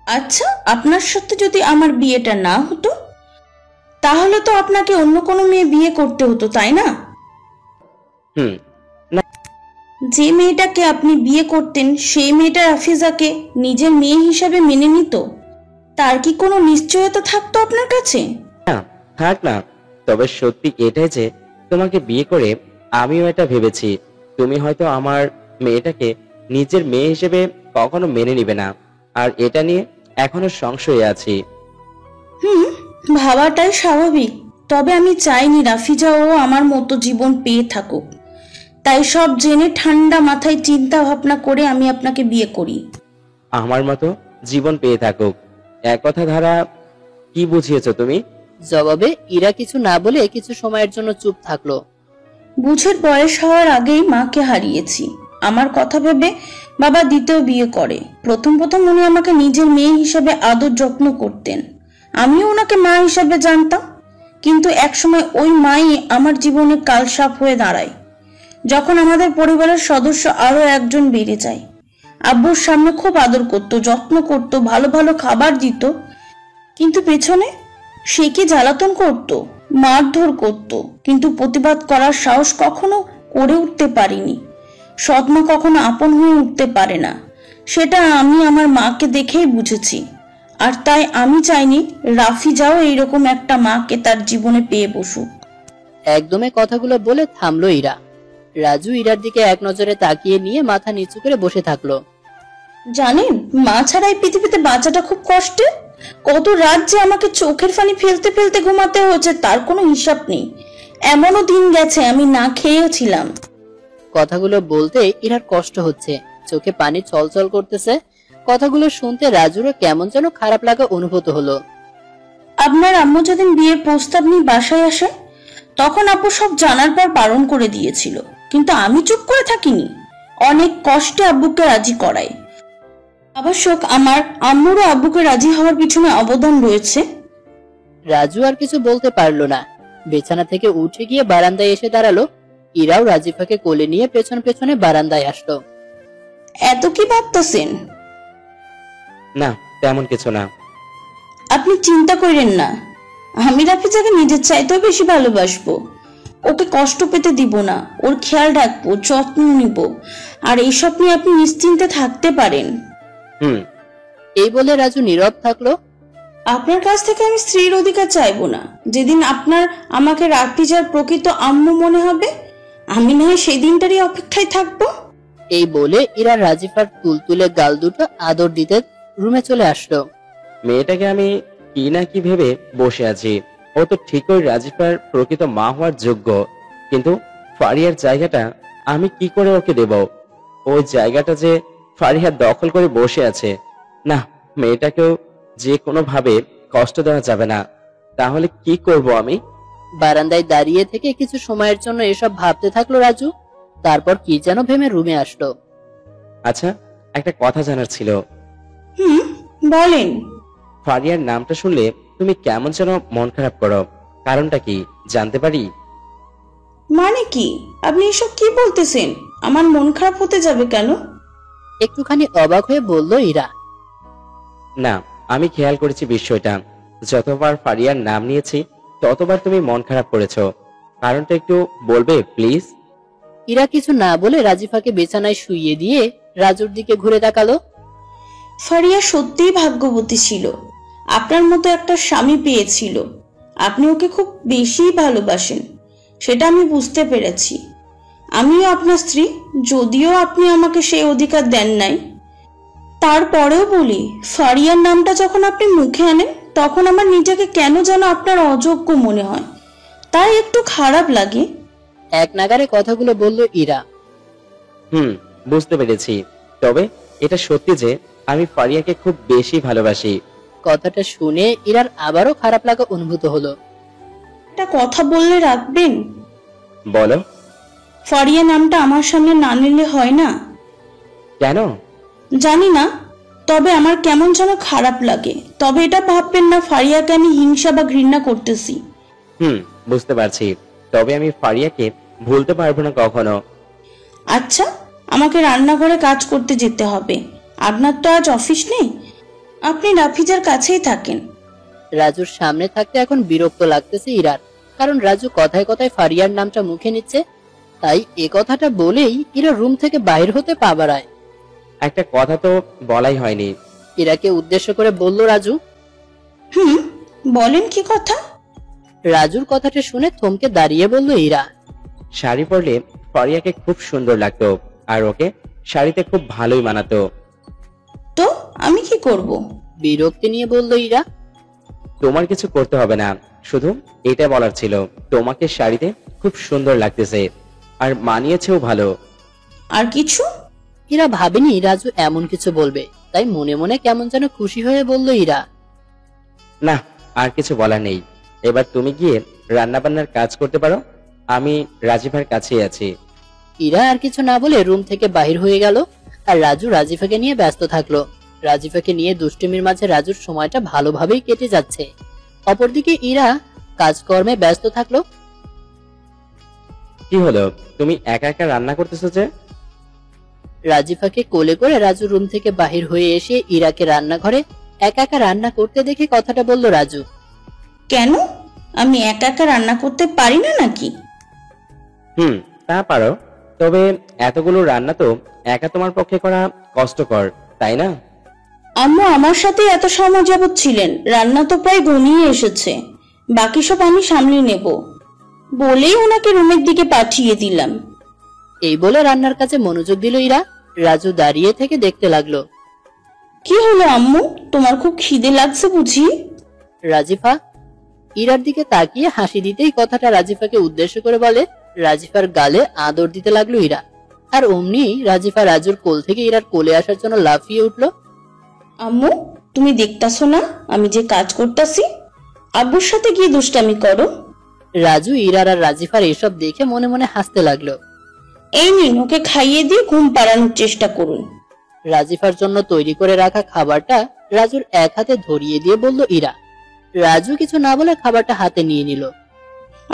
Speaker 2: আচ্ছা, আপনার সাথে যদি আমার বিয়েটা না হতো তাহলে তো আপনাকে অন্য কোনো মেয়ে বিয়ে করতে হতো, তাই না? যে মেয়েটাকে আপনি বিয়ে করতেন সেই মেয়েটা রাফিজাকে নিজের মেয়ে হিসাবে মেনে নিত, তার কি কোনো নিশ্চয়তা থাকতো আপনার কাছে?
Speaker 3: না, থাক না। তবে সত্যি এটাই যে তোমাকে বিয়ে করে আমিও এটা ভেবেছি তুমি হয়তো আমার মেয়েটাকে নিজের মেয়ে হিসেবে কখনো মেনে নিবে না, আর এটা নিয়ে এখনো সংশয়ে আছি।
Speaker 2: ভাবাটাই স্বাভাবিক। তবে আমি চাইনি রাফিজাও আমার মতো জীবন পেয়ে থাকুক। তাই সব জেনে ঠান্ডা মাথায় চিন্তা ভাবনা করে আমি আপনাকে বিয়ে করি।
Speaker 3: আমার মতো জীবন পেয়ে থাকুক, এক কথা ধারা কি বুঝিয়েছো তুমি?
Speaker 1: জবাবে ইরা কিছু না বলে কিছু সময়ের জন্য চুপ থাকলো।
Speaker 2: বুঝের বয়স হওয়ার আগেই মাকে হারিয়েছি। আমার কথা ভেবে বাবা দ্বিতীয় বিয়ে করে। প্রথম উনি আমাকে নিজের মেয়ে হিসাবে আদর যত্ন করতেন, আমিও ওনাকে মা হিসাবে জানতাম। কিন্তু একসময় ওই মাই আমার জীবনে কালসাপ হয়ে দাঁড়ায়, যখন আমাদের পরিবারের সদস্য আরো একজন বেড়ে যায়। আব্বুর সামনে খুব আদর করত, যত্ন করত, ভালো ভালো খাবার দিত, কিন্তু পেছনে সে কি জ্বালাতন করত, মারধর করত। কিন্তু প্রতিবাদ করার সাহস কখনো করে উঠতে পারিনি। সৎমা কখনো আপন হয়ে উঠতে পারে না, সেটা আমি আমার মাকে দেখেই বুঝেছি। আর তাই আমি চাইনি রাফিজাও এইরকম একটা মাকে তার জীবনে পেয়ে বসুক।
Speaker 1: একদমে কথাগুলো বলে থামলো ইরা। রাজু ইরার দিকে এক নজরে তাকিয়ে নিয়ে মাথা নিচু করে বসে থাকলো।
Speaker 2: জানেন, মা ছাড়া এই পৃথিবীতে বাঁচাটা খুব কষ্টের। কত রাত যে আমাকে চোখের পানি ফেলতে ফেলতে ঘুমাতে হয়েছে তার কোনো হিসাব নেই। এমনও দিন গেছে আমি না খেয়েও ছিলাম।
Speaker 1: কথাগুলো বলতে ইরার কষ্ট হচ্ছে, চোখে পানি চলচল করতেছে। কথাগুলো শুনতে রাজুরও কেমন যেন খারাপ লাগা অনুভূত হলো।
Speaker 2: আপনার আম্মু যেদিন বিয়ের প্রস্তাব নিয়ে বাসায় আসে তখন আব্বু সব জানার পর বারণ করে দিয়েছিল, কিন্তু আমি চুপ করে থাকিনি। অনেক কষ্টে আব্বুকে রাজি করাই। অবশ্যক আমার আম্মুরও আব্বুকে রাজি হওয়ার পিছনে অবদান রয়েছে।
Speaker 1: রাজু আর কিছু বলতে পারলো না। বিছানা থেকে উঠে গিয়ে বারান্দায় এসে দাঁড়ালো। ইরাও রাজিফাকে কোলে নিয়ে পেছন পেছনে বারান্দায় আসলো।
Speaker 2: এত কি ভাবতেছেন?
Speaker 3: না, তেমন কিছু না।
Speaker 2: আপনি চিন্তা করেন না, আমি রাফিজাকে নিজের চাইতেও বেশি ভালোবাসবো। ওকে কষ্ট পেতে দিব না, ওর খেয়াল রাখবো, যত্ন নিব। আর এইসব নিয়ে আপনি নিশ্চিন্তে থাকতে পারেন।
Speaker 1: এই বলে রাজু নীরব থাকলো।
Speaker 2: আপনার কাছ থেকে আমি স্ত্রীর অধিকার চাইবো না। যেদিন আপনার আমাকে রাফিজার প্রকৃত আম্মু মনে হবে, আমি না হয় সেই দিনটারই অপেক্ষায় থাকবো।
Speaker 1: এই বলে ইরা রাজিফার তুলতুলে গাল দুটো আদর দিতে রুমে চলে আসলো।
Speaker 3: মেয়েটাকে আমি কি না কি ভেবে বসে আছি। ও তো ঠিকই রাজিফার প্রকৃত মা হওয়ার যোগ্য, কিন্তু ফারিয়ার জায়গাটা আমি কি করে ওকে দেব? ওই জায়গাটা যে ফারিয়া দখল করে বসে আছে। না, মেয়েটাকেও যে কোনো ভাবে কষ্ট দেওয়া যাবে না। তাহলে কি করব আমি?
Speaker 1: বারান্দায় দাঁড়িয়ে থেকে কিছু সময়ের জন্য এসব ভাবতে থাকলো রাজু। তারপর কি যেন ভেবে রুমে আসলো।
Speaker 3: আচ্ছা, একটা কথা জানার ছিল।
Speaker 2: বলেন।
Speaker 3: ফারিয়ার নামটা শুনলে তুমি কেমন যেন মন খারাপ করো, কারণটা কি জানতে পারি?
Speaker 2: মানে কি? আপনি এসব কি বলতেছেন? আমার মন খারাপ হতে যাবে কেন?
Speaker 1: একটুখানি অবাক হয়ে বলল ইরা।
Speaker 3: না, আমি খেয়াল করেছি বিষয়টা। যতবার ফারিয়ার নাম নিয়েছি ততবার তুমি মন খারাপ করেছো। কারণটা একটু বলবে প্লিজ?
Speaker 1: ইরা কিছু না বলে রাজিফাকে বিছানায় শুইয়ে দিয়ে রাজুর দিকে ঘুরে তাকালো।
Speaker 2: ফারিয়া সত্যিই ভাগ্যবতী ছিল, আপনার মতো একটা স্বামী পেয়েছিল। আপনি ওকে খুব বেশি ভালোবাসেন, সেটা আমি বুঝতে পেরেছি। আমিও আপনার স্ত্রী, যদিও আপনি আমাকে সেই অধিকার দেন নাই। তারপরেও বলি, ফারিয়ার নামটা যখন আপনি মুখে আনেন, তখন আমার নিজেকে কেন যেন আপনার অযোগ্য মনে হয়, তাই একটু খারাপ লাগে।
Speaker 1: এক নাগারে কথাগুলো বলল ইরা।
Speaker 3: বুঝতে পেরেছি। তবে এটা সত্যি যে আমি ফারিয়াকে খুব বেশি ভালোবাসি।
Speaker 1: কথাটা শুনে ইরার আবারও খারাপ লাগা অনুভূত হলো।
Speaker 2: একটা কথা বললে রাখবেন?
Speaker 3: বলো।
Speaker 2: ফারিয়া নামটা আমার সামনে না নিলে হয় না?
Speaker 3: কেন?
Speaker 2: জানি না, তবে আমার কেমন যেন খারাপ লাগে। তবে এটা ভাববেন না ফারিয়াকে আমি হিংসা বা ঘৃণা করতেছি।
Speaker 3: বুঝতে পারছি। তবে আমি ফারিয়াকে ভুলতে পারবো না কখনো।
Speaker 2: আচ্ছা, আমাকে রান্নাঘরে কাজ করতে যেতে হবে। আপনার তো আজ অফিস নেই, আপনি রাফিজার কাছেই থাকেন।
Speaker 1: রাজুর সামনে থাকতে এখন বিরক্ত লাগতেছে ইরার, কারণ রাজু কথায় কথায় ফারিয়ার নামটা মুখে নিচ্ছে। তাই এ কথাটা বলেই ইরা রুম থেকে বাইর হতে পা বাড়ায়।
Speaker 3: একটা কথা তো বলাই হয়নি।
Speaker 1: ইরাকে উদ্দেশ্য করে বলল রাজু।
Speaker 2: বলেন কি কথা?
Speaker 1: রাজুর কথাটা শুনে থমকে দাঁড়িয়ে বলল ইরা।
Speaker 3: শাড়ি পরলে ফারিয়াকে খুব সুন্দর লাগতো, আর ওকে শাড়িতে খুব ভালোই মানাতো।
Speaker 2: তো আমি কি করব?
Speaker 1: বিরক্তি নিয়ে বলল ইরা।
Speaker 3: তোমার কিছু করতে হবে না, শুধু এটা বলার ছিল তোমাকে শাড়িতে খুব সুন্দর লাগতেছে, আর মানিয়েছেও ভালো।
Speaker 2: আর কিছু?
Speaker 1: ইরা ভাবেনি রাজু এমন কিছু বলবে, তাই মনে মনে কেমন যেন খুশি হয়ে বলল ইরা।
Speaker 3: না, আর কিছু বলার নেই। এবার তুমি গিয়ে রান্না বান্নার কাজ করতে পারো, আমি রাজিফার কাছেই আছি।
Speaker 1: ইরা আর কিছু না বলে রুম থেকে বাহির হয়ে গেল, আর রাজু রাজিফাকে নিয়ে ব্যস্ত থাকলো। রাজিফাকে নিয়ে দুষ্টুমির মাঝে রাজুর সময়টা ভালোভাবেই কেটে যাচ্ছে। অপরদিকে ইরা কাজকর্মে ব্যস্ত থাকলো।
Speaker 3: কি হলো, তুমি একা একা রান্না করতেছো যে?
Speaker 1: রাজিফাকে কোলে করে রাজু রুম থেকে বাহির হয়ে এসে ইরাকে রান্নাঘরে একা একা রান্না করতে দেখে কথাটা বলল রাজু।
Speaker 2: কেন? আমি একা একা রান্না করতে পারি না নাকি?
Speaker 3: তা পারো, তবে এতগুলো রান্না তো একা তোমার পক্ষে করা কষ্টকর, তাই না?
Speaker 2: আম্মু আমার সাথে এত সময় যাবৎ ছিলেন, রান্না তো প্রায় ঘনিয়ে এসেছে। বাকি সব আমি সামলে নেব বলেই ওনাকে রুমের দিকে পাঠিয়ে দিলাম।
Speaker 1: এই বলে রান্নার কাছে মনোযোগ দিল ইরা। রাজু দাঁড়িয়ে থেকে দেখতে লাগলো।
Speaker 2: কি হলো আম্মু, তোমার খুব খিদে লাগছে বুঝি?
Speaker 1: রাজিফা ইরার দিকে তাকিয়ে হাসি দিতেই কথাটা রাজিফাকে উদ্দেশ্য করে বলে। রাজিফার গালে আদর দিতে লাগলো ইরা, আর অমনি রাজিফা রাজুর কোল থেকে ইরার কোলে আসার জন্য লাফিয়ে উঠলো।
Speaker 2: আম্মু, তুমি দেখতাছো না আমি যে কাজ করতাছি? আব্বুর সাথে গিয়ে দুষ্টামি করো।
Speaker 1: রাজু, ইরার আর রাজিফার এসব দেখে মনে মনে হাসতে লাগলো।
Speaker 2: এই নিন, ওকে খাইয়ে দিয়ে ঘুম পাড়ানোর চেষ্টা করুন।
Speaker 1: রাজিফার জন্য তৈরি করে রাখা খাবারটা রাজুর এক হাতে ধরিয়ে দিয়ে বলল ইরা। রাজু কিছু না বলে খাবারটা হাতে নিয়ে নিল।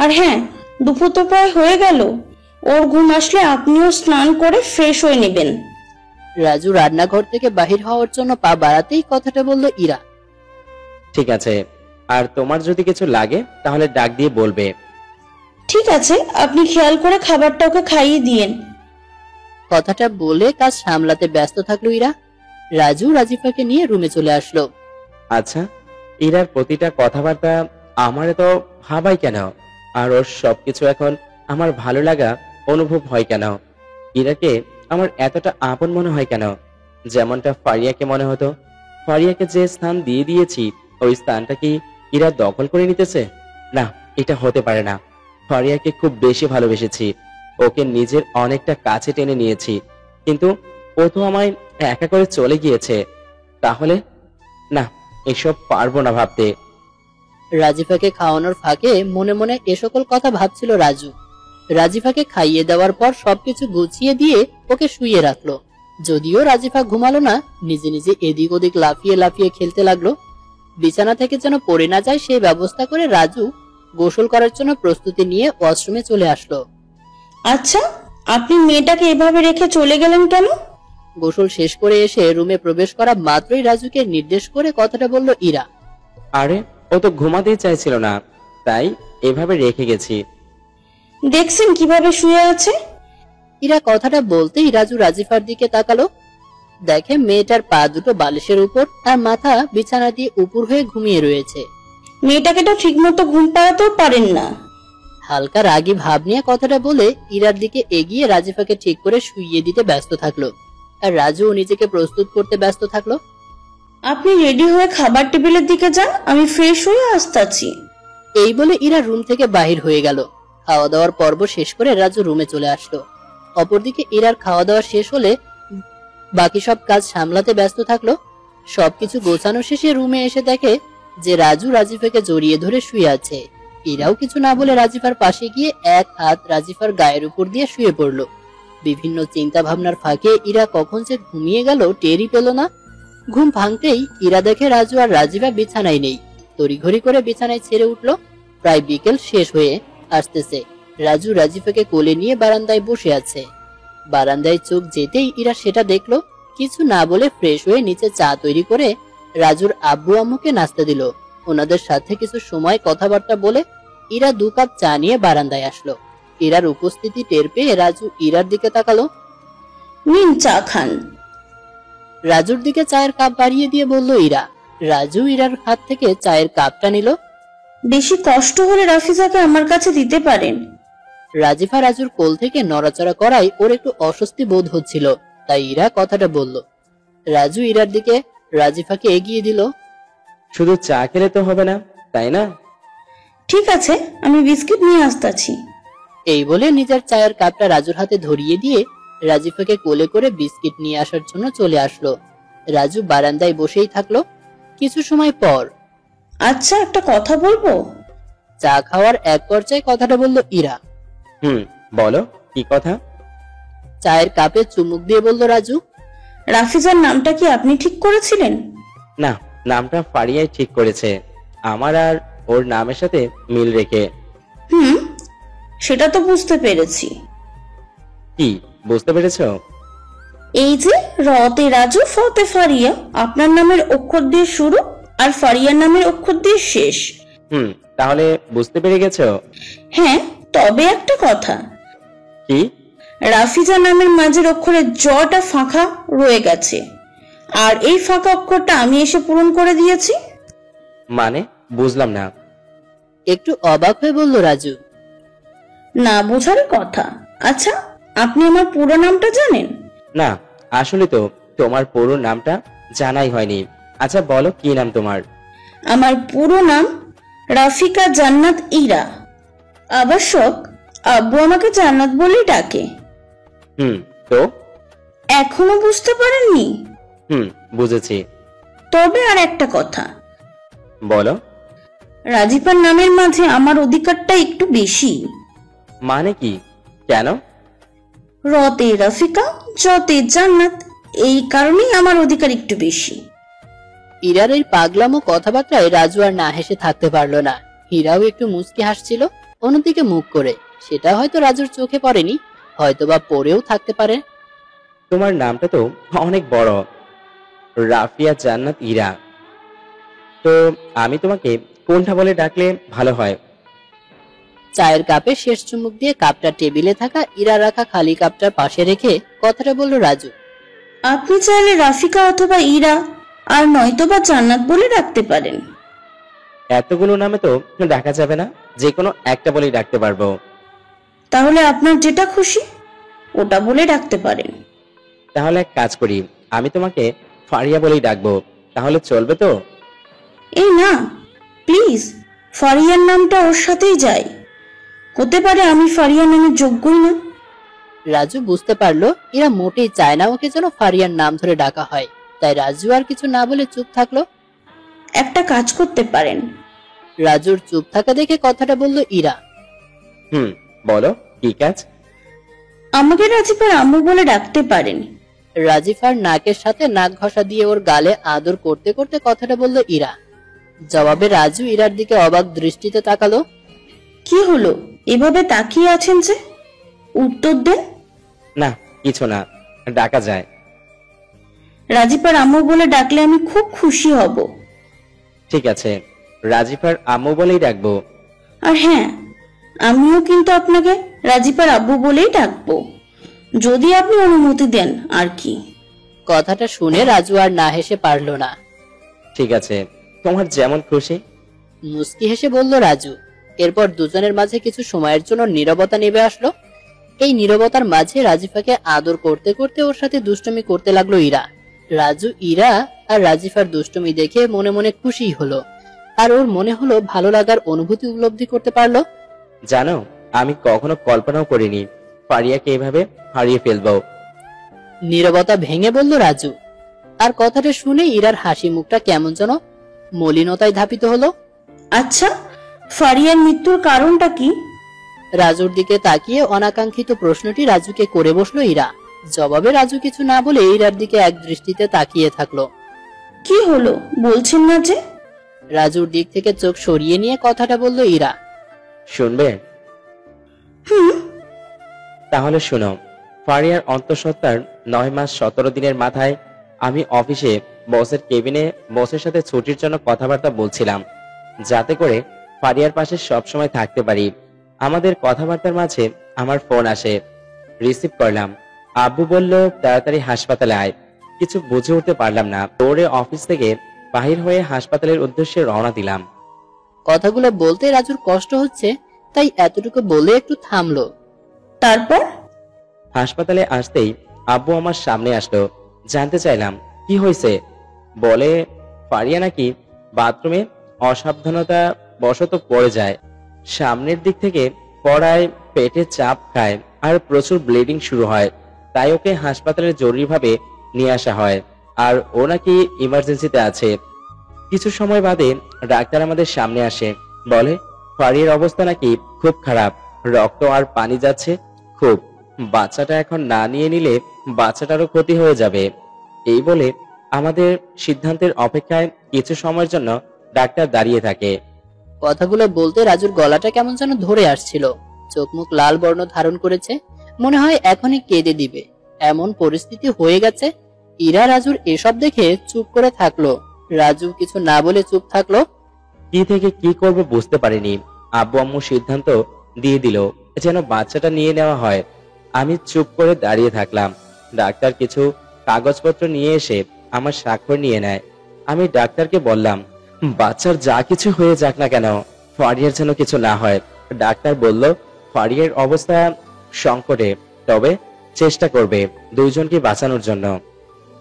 Speaker 2: আর হ্যাঁ, দুপুর তো প্রায় হয়ে গেল, ওর ঘুম আসলে আপনিও স্নান করে ফ্রেশ হয়ে নেবেন।
Speaker 1: রাজু রান্নাঘর থেকে বাহির হওয়ার জন্য পা বাড়াতেই কথাটা বলল ইরা।
Speaker 3: ঠিক আছে, আর তোমার যদি কিছু লাগে তাহলে ডাক দিয়ে বলবে।
Speaker 2: ঠিক আছে, আপনি খেয়াল করে খাবারটা ওকে খাইয়ে দিয়েন।
Speaker 1: কথাটা বলে কাজ সামলাতে ব্যস্ত থাকলো ইরা। রাজু রাজিফাকে নিয়ে রুমে চলে আসলো।
Speaker 3: আচ্ছা, ইরার প্রতিটা কথাবার্তা আমার এত ভাবাই কেন, আর ওর সবকিছু এখন আমার ভালো লাগা অনুভব হয় কেন? ইরাকে আমার এতটা আপন মনে হয় কেন? যেমনটা ফারিয়াকে মনে হতো। ফারিয়াকে যে স্থান দিয়ে দিয়েছি, ওই স্থানটা কি ইরা দখল করে নিতেছে? না, এটা হতে পারে না। ফারিয়াকে খুব বেশি ভালোবেসেছি, ওকে নিজের অনেকটা কাছে টেনে নিয়েছি, কিন্তু ও তো আমায় একা করে চলে গিয়েছে। তাহলে না, এসব পারবো না ভাবতে।
Speaker 1: রাজিফাকে খাওয়ানোর ফাঁকে মনে মনে এ সকল কথা ভাবছিল রাজু। রাজিফাকে খাইয়ে দেওয়ার পর সবকিছু গুছিয়ে দিয়ে ওকে শুইয়ে রাখলো। যদিও রাজিফা ঘুমালো না, নিজে নিজে এদিক ওদিক লাফিয়ে লাফিয়ে খেলতে লাগলো। বিছানা থেকে যেন পড়ে না যায় সেই ব্যবস্থা করে রাজু গোসল করার জন্য প্রস্তুতি নিয়ে ওয়াশরুমে চলে আসলো।
Speaker 2: আচ্ছা, আপনি মেয়েটাকে এভাবে রেখে চলে গেলেন কেন?
Speaker 1: গোসল শেষ করে এসে রুমে প্রবেশ করা মাত্রই রাজুকে নির্দেশ করে কথাটা বলল ইরা।
Speaker 3: আরে, ও তো ঘুমাতেই চাইছিল না, তাই এভাবে রেখে গেছি।
Speaker 2: দেখছেন কিভাবে শুয়ে আছে?
Speaker 1: ইরা কথাটা বলতেই রাজু রাজিফার দিকে তাকালো। দেখে মেয়েটার পা দুটো বালিশের উপর আর মাথা বিছানা দিয়ে উপর হয়ে ঘুমিয়ে রয়েছে।
Speaker 2: মেয়েটাকে তো ঠিক মতো ঘুম পাড়াতেও পারেন না।
Speaker 1: হালকা রাগী ভাব নিয়ে কথাটা বলে ইরার দিকে এগিয়ে রাজিফাকে ঠিক করে শুইয়ে দিতে ব্যস্ত থাকলো, আর রাজু নিজেকে প্রস্তুত করতে ব্যস্ত থাকলো।
Speaker 2: আপনি রেডি হয়ে খাবার টেবিলের দিকে যান, আমি ফ্রেশ হয়ে আসতাছি।
Speaker 1: এই বলে ইরা রুম থেকে বাহির হয়ে গেল। খাওয়া দাওয়ার পর্ব শেষ করে রাজু রুমে চলে আসলো। অপরদিকে ইরার খাওয়া দাওয়া শেষ হলে বাকি সব কাজ সামলাতে ব্যস্ত থাকলো। সবকিছু গোছানো শেষে রুমে এসে দেখে যে রাজু রাজিফাকে জড়িয়ে ধরে শুয়ে আছে। ইরাও কিছু না বলে রাজিফার পাশে গিয়ে এক হাত রাজিফার গায়ের উপর দিয়ে শুয়ে পড়লো। বিভিন্ন চিন্তা ভাবনার ফাঁকে ইরা কখন যে ঘুমিয়ে গেল টেরই পেল না। ঘুম ভাঙতেই ইরা দেখে রাজু আর রাজিফা বিছানায় নেই। তড়িঘড়ি করে বিছানায় ছেড়ে উঠলো। প্রায় বিকেল শেষ হয়ে আসতেছে। রাজু রাজিফাকে কোলে নিয়ে বারান্দায় বসে আছে। বারান্দায় চোখ যেতেই ইরা সেটা দেখলো। কিছু না বলে ফ্রেশ হয়ে নিচে চা তৈরি করে রাজুর আব্বু আম্মুকে নাস্তা দিল। ওনাদের সাথে কিছু সময় কথাবার্তা বলে ইরা 2 কাপ চা নিয়ে বারান্দায় আসলো। ইরার উপস্থিতি টের পেয়ে রাজু ইরার দিকে তাকালো।
Speaker 2: নিন, চা খান।
Speaker 1: রাজুর দিকে চায়ের কাপ বাড়িয়ে দিয়ে বলল ইরা। রাজু ইরার হাত থেকে চায়ের কাপটা নিল।
Speaker 2: বেশি কষ্ট হলে রাফিজাকে আমার কাছে দিতে পারেন।
Speaker 1: রাজিফা রাজুর কোল থেকে নড়াচড়া করায় ওর একটু অস্বস্তি বোধ হচ্ছিল, তাই ইরা কথাটা বলল। রাজু ইরার দিকে রাজিফাকে এগিয়ে দিল।
Speaker 3: শুধু চা খেলে তো হবে না, তাই না?
Speaker 2: ঠিক আছে, আমি বিস্কিট নিয়ে আসতাছি।
Speaker 1: এই বলে নিজের চায়ের কাপটা রাজুর হাতে ধরিয়ে দিয়ে রাজিফাকে কোলে করে বিস্কিট নিয়ে আসার জন্য চলে আসলো। রাজু বারান্দায় বসেই থাকলো। কিছু সময় পর
Speaker 2: আচ্ছা, একটা কথা বলবো?
Speaker 1: চা খাওয়ার এক পর্যায়ে কথাটা বলল ইরা।
Speaker 3: বলো, কি কথা?
Speaker 1: চায়ের কাপে চুমুক দিয়ে বলল রাজু।
Speaker 2: রাফিজার নামটা কি আপনি ঠিক করেছিলেন?
Speaker 3: না, নামটা ফারিয়াই ঠিক করেছে, আমার আর ওর নামের সাথে মিল রেখে।
Speaker 2: সেটা তো বুঝতে পেরেছি।
Speaker 3: কি বুঝতে পেরেছো?
Speaker 2: এই যে রতে রাজু ফতে ফারিয়া, আপনার নামের অক্ষর দিয়ে শুরু আর ফারিয়ার নামের অক্ষর দিয়ে শেষ।
Speaker 3: তাহলে বুঝতে পেরে গেছো?
Speaker 2: হ্যাঁ, তবে একটা কথা।
Speaker 3: কি?
Speaker 2: রাফিজা নামের মাঝের অক্ষরে জটা ফাঁকা রয়ে গেছে, আর এই ফাঁকা অক্ষরটা আমি এসে পূরণ করে দিয়েছি।
Speaker 3: মানে বুঝলাম না।
Speaker 1: একটু অবাক হয়ে বলল রাজু।
Speaker 2: না বোঝার কথা। আচ্ছা, আপনি আমার পুরো নামটা জানেন?
Speaker 3: না, আসলে তো তোমার পুরো নামটা জানাই হয়নি। আচ্ছা বলো, কি নাম তোমার?
Speaker 2: আমার পুরো নাম রাফিকা জান্নাত ইরা। আবশ্যক আব্বু আমাকে জান্নাত বলেই ডাকে।
Speaker 3: তো
Speaker 2: এখনো বুঝতে পারেননি?
Speaker 3: বুঝেছি।
Speaker 2: তবে আর একটা কথা।
Speaker 3: বলো।
Speaker 2: রাজিফার নামের মাঝে আমার অধিকারটা একটু বেশি।
Speaker 3: মানে কি? কেন?
Speaker 2: রতে রাফিকা, জতে জান্নাত, এই কারণেই আমার অধিকার একটু বেশি।
Speaker 1: ইরার এই পাগলামো কথাবার্তায় রাজু আর না হেসে থাকতে পারলো না। হীরাও একটু মুচকি হাসছিল অন্যদিকে মুখ করে। সেটা হয়তো রাজুর চোখে পড়েনি, হয়তোবা পড়েও থাকতে পারে।
Speaker 3: তোমার নামটা তো অনেক বড়, রাফিয়া জান্নাত ইরা। তো আমি তোমাকে কোনটা বলে ডাকলে ভালো হয়?
Speaker 1: চায়ের কাপে শেষ চুমুক দিয়ে কাপটা টেবিলে থাকা ইরা রাখা খালি কাপটার পাশে রেখে কথাটা বলল রাজু।
Speaker 2: আপনি চাইলে রাফিকা অথবা ইরা, আর নয়তোবা জান্নাত বলে ডাকতে পারেন।
Speaker 3: এতগুলো নামে তো ডাকা যাবে না, যে কোনো একটা বলেই ডাকতে পারবো।
Speaker 2: তাহলে আপনার যেটা খুশি ওটা বলে ডাকতে পারেন।
Speaker 3: তাহলে এক কাজ করি, আমি তোমাকে ফারিয়া বলেই ডাকবো, তাহলে চলবে তো?
Speaker 2: এই না, প্লিজ, ফারিয়ার নামটা ওর সাথেই যায়। হতে পারে আমি ফারিয়া নামের যোগ্যই না।
Speaker 1: রাজু বুঝতে পারলো এরা মোটেই চায় না ওকে যেন ফারিয়ার নাম ধরে ডাকা হয়, তাই রাজু আর কিছু না বলে চুপ থাকলো।
Speaker 2: একটা কাজ করতে পারেন।
Speaker 1: রাজুর চুপ থাকা দেখে কথাটা বলল ইরা।
Speaker 3: বলো, কি কাজ?
Speaker 2: আমাকে রাজিফার আম্মু বলে ডাকতে পারেন।
Speaker 1: রাজিফার নাকের সাথে নাক ঘষা দিয়ে ওর গালে আদর করতে করতে কথাটা বলল ইরা। জবাবে রাজু ইরার দিকে অবাক দৃষ্টিতে তাকালো।
Speaker 2: কি হলো, এভাবে তাকিয়ে আছেন যে? উত্তর দেন।
Speaker 3: না, কিছু না, ডাকা যায়।
Speaker 2: রাজিফার আম্মু বলে ডাকলে আমি খুব খুশি হব।
Speaker 3: ঠিক আছে, রাজিফার আম্মু বলেই ডাকবো।
Speaker 2: আর হ্যাঁ, আমিও কিন্তু আপনাকে রাজিফার আব্বু বলেই ডাকবো, যদি আপনি অনুমতি দেন আর কি।
Speaker 1: কথাটা শুনে রাজু আর না হেসে পারল না।
Speaker 3: ঠিক আছে, তোমার যেমন খুশি।
Speaker 1: মুস্কি হেসে বলল রাজু। এরপর দুজনের মাঝে কিছু সময়ের জন্য নীরবতা নেমে আসলো। এই নীরবতার মাঝে রাজিফাকে আদর করতে করতে ওর সাথে দুষ্টুমি করতে লাগলো ইরা। রাজু ইরা আর রাজিফার দুষ্টুমি দেখে মনে মনে খুশি হলো, আর ওর মনে হলো ভালো লাগার অনুভূতি উপলব্ধি করতে পারলো।
Speaker 3: জানো, আমি কখনো কল্পনাও করিনি ফারিয়াকে এভাবে হারিয়ে ফেলবো।
Speaker 1: নীরবতা ভেঙে বলল রাজু। আর কথাটা শুনে ইরার হাসি মুখটা কেমন যেন মলিনতায় ধাপিত হলো।
Speaker 2: আচ্ছা, ফারিয়ার মৃত্যুর কারণটা কি?
Speaker 1: রাজুর দিকে তাকিয়ে অনাকাঙ্ক্ষিত প্রশ্নটি রাজুকে করে বসলো ইরা। জবাবে রাজু কিছু না বলে ইরার দিকে এক দৃষ্টিতে তাকিয়ে থাকলো।
Speaker 2: কি হলো, বলছেন না যে?
Speaker 1: রাজুর দিক থেকে চোখ সরিয়ে নিয়ে কথাটা বলল ইরা।
Speaker 3: শুনবে? তাহলে শুনো, ফারিয়ার অন্তঃসত্ত্বার 9 মাস 17 দিনের মাথায় আমি অফিসে বসের কেবিনে বসের সাথে ছুটির জন্য কথাবার্তা বলছিলাম, যাতে করে ফারিয়ার পাশে সবসময় থাকতে পারি। আমাদের কথাবার্তার মাঝে আমার ফোন আসে, রিসিভ করলাম। আব্বু বলল তাড়াতাড়ি হাসপাতালে আয়। কিছু বুঝে উঠতে পারলাম না, দৌড়ে অফিস থেকে বাহির হয়ে হাসপাতালের উদ্দেশ্যে রওনা দিলাম।
Speaker 1: কথাগুলো বলতে রাজুর কষ্ট হচ্ছে, তাই এতটুকু বলে একটু থামলো।
Speaker 2: তারপর?
Speaker 3: হাসপাতালে আসতেই আব্বু আমার সামনে আসলো। জানতে চাইলাম কি হয়েছে। বলে ফারিয়া নাকি বাথরুমে অসাবধানতা বশত পড়ে যায়, সামনের দিক থেকে পড়ায় পেটে চাপ খায় আর প্রচুর ব্লিডিং শুরু হয়, তাই ওকে হাসপাতালে জরুরিভাবে নিয়ে আসা হয়। আর ও নাকি ইমার্জেন্সিতে আছে। কিছু সময় বাদে ডাক্তার আমাদের সামনে আসে, বলে ফারিয়ার অবস্থা নাকি খুব খারাপ, রক্ত আর পানি যাচ্ছে খুব, বাচ্চাটা এখন না নিয়ে নিলে বাচ্চাটারও ক্ষতি হয়ে যাবে। এই বলে আমাদের সিদ্ধান্তের অপেক্ষায় কিছু সময়ের জন্য ডাক্তার দাঁড়িয়ে থাকে।
Speaker 1: কথাগুলো বলতে রাজুর গলাটা কেমন যেন ধরে আসছিল, চোখ মুখ লাল বর্ণ ধারণ করেছে, মনে হয় এখনই কেঁদে দিবে এমন পরিস্থিতি হয়ে গেছে। ইরা রাজুর এসব দেখে চুপ করে থাকলো। রাজু কিছু না বলে চুপ থাকলো।
Speaker 3: কি থেকে কি করবে বুঝতে পারিনি। আব্বু আম্মু সিদ্ধান্ত দিয়ে দিল যেন বাচ্চাটা নিয়ে নেওয়া হয়। আমি চুপ করে দাঁড়িয়ে থাকলাম। ডাক্তার কিছু কাগজপত্র নিয়ে এসে আমার স্বাক্ষর নিয়ে নেয়। আমি ডাক্তারকে বললাম, বাচ্চার যা কিছু হয়ে যাক না কেন, ফারিয়ার যেন কিছু না হয়। ডাক্তার বলল ফারিয়ার অবস্থা সংকটে, তবে চেষ্টা করবে দুইজনকে বাঁচানোর জন্য।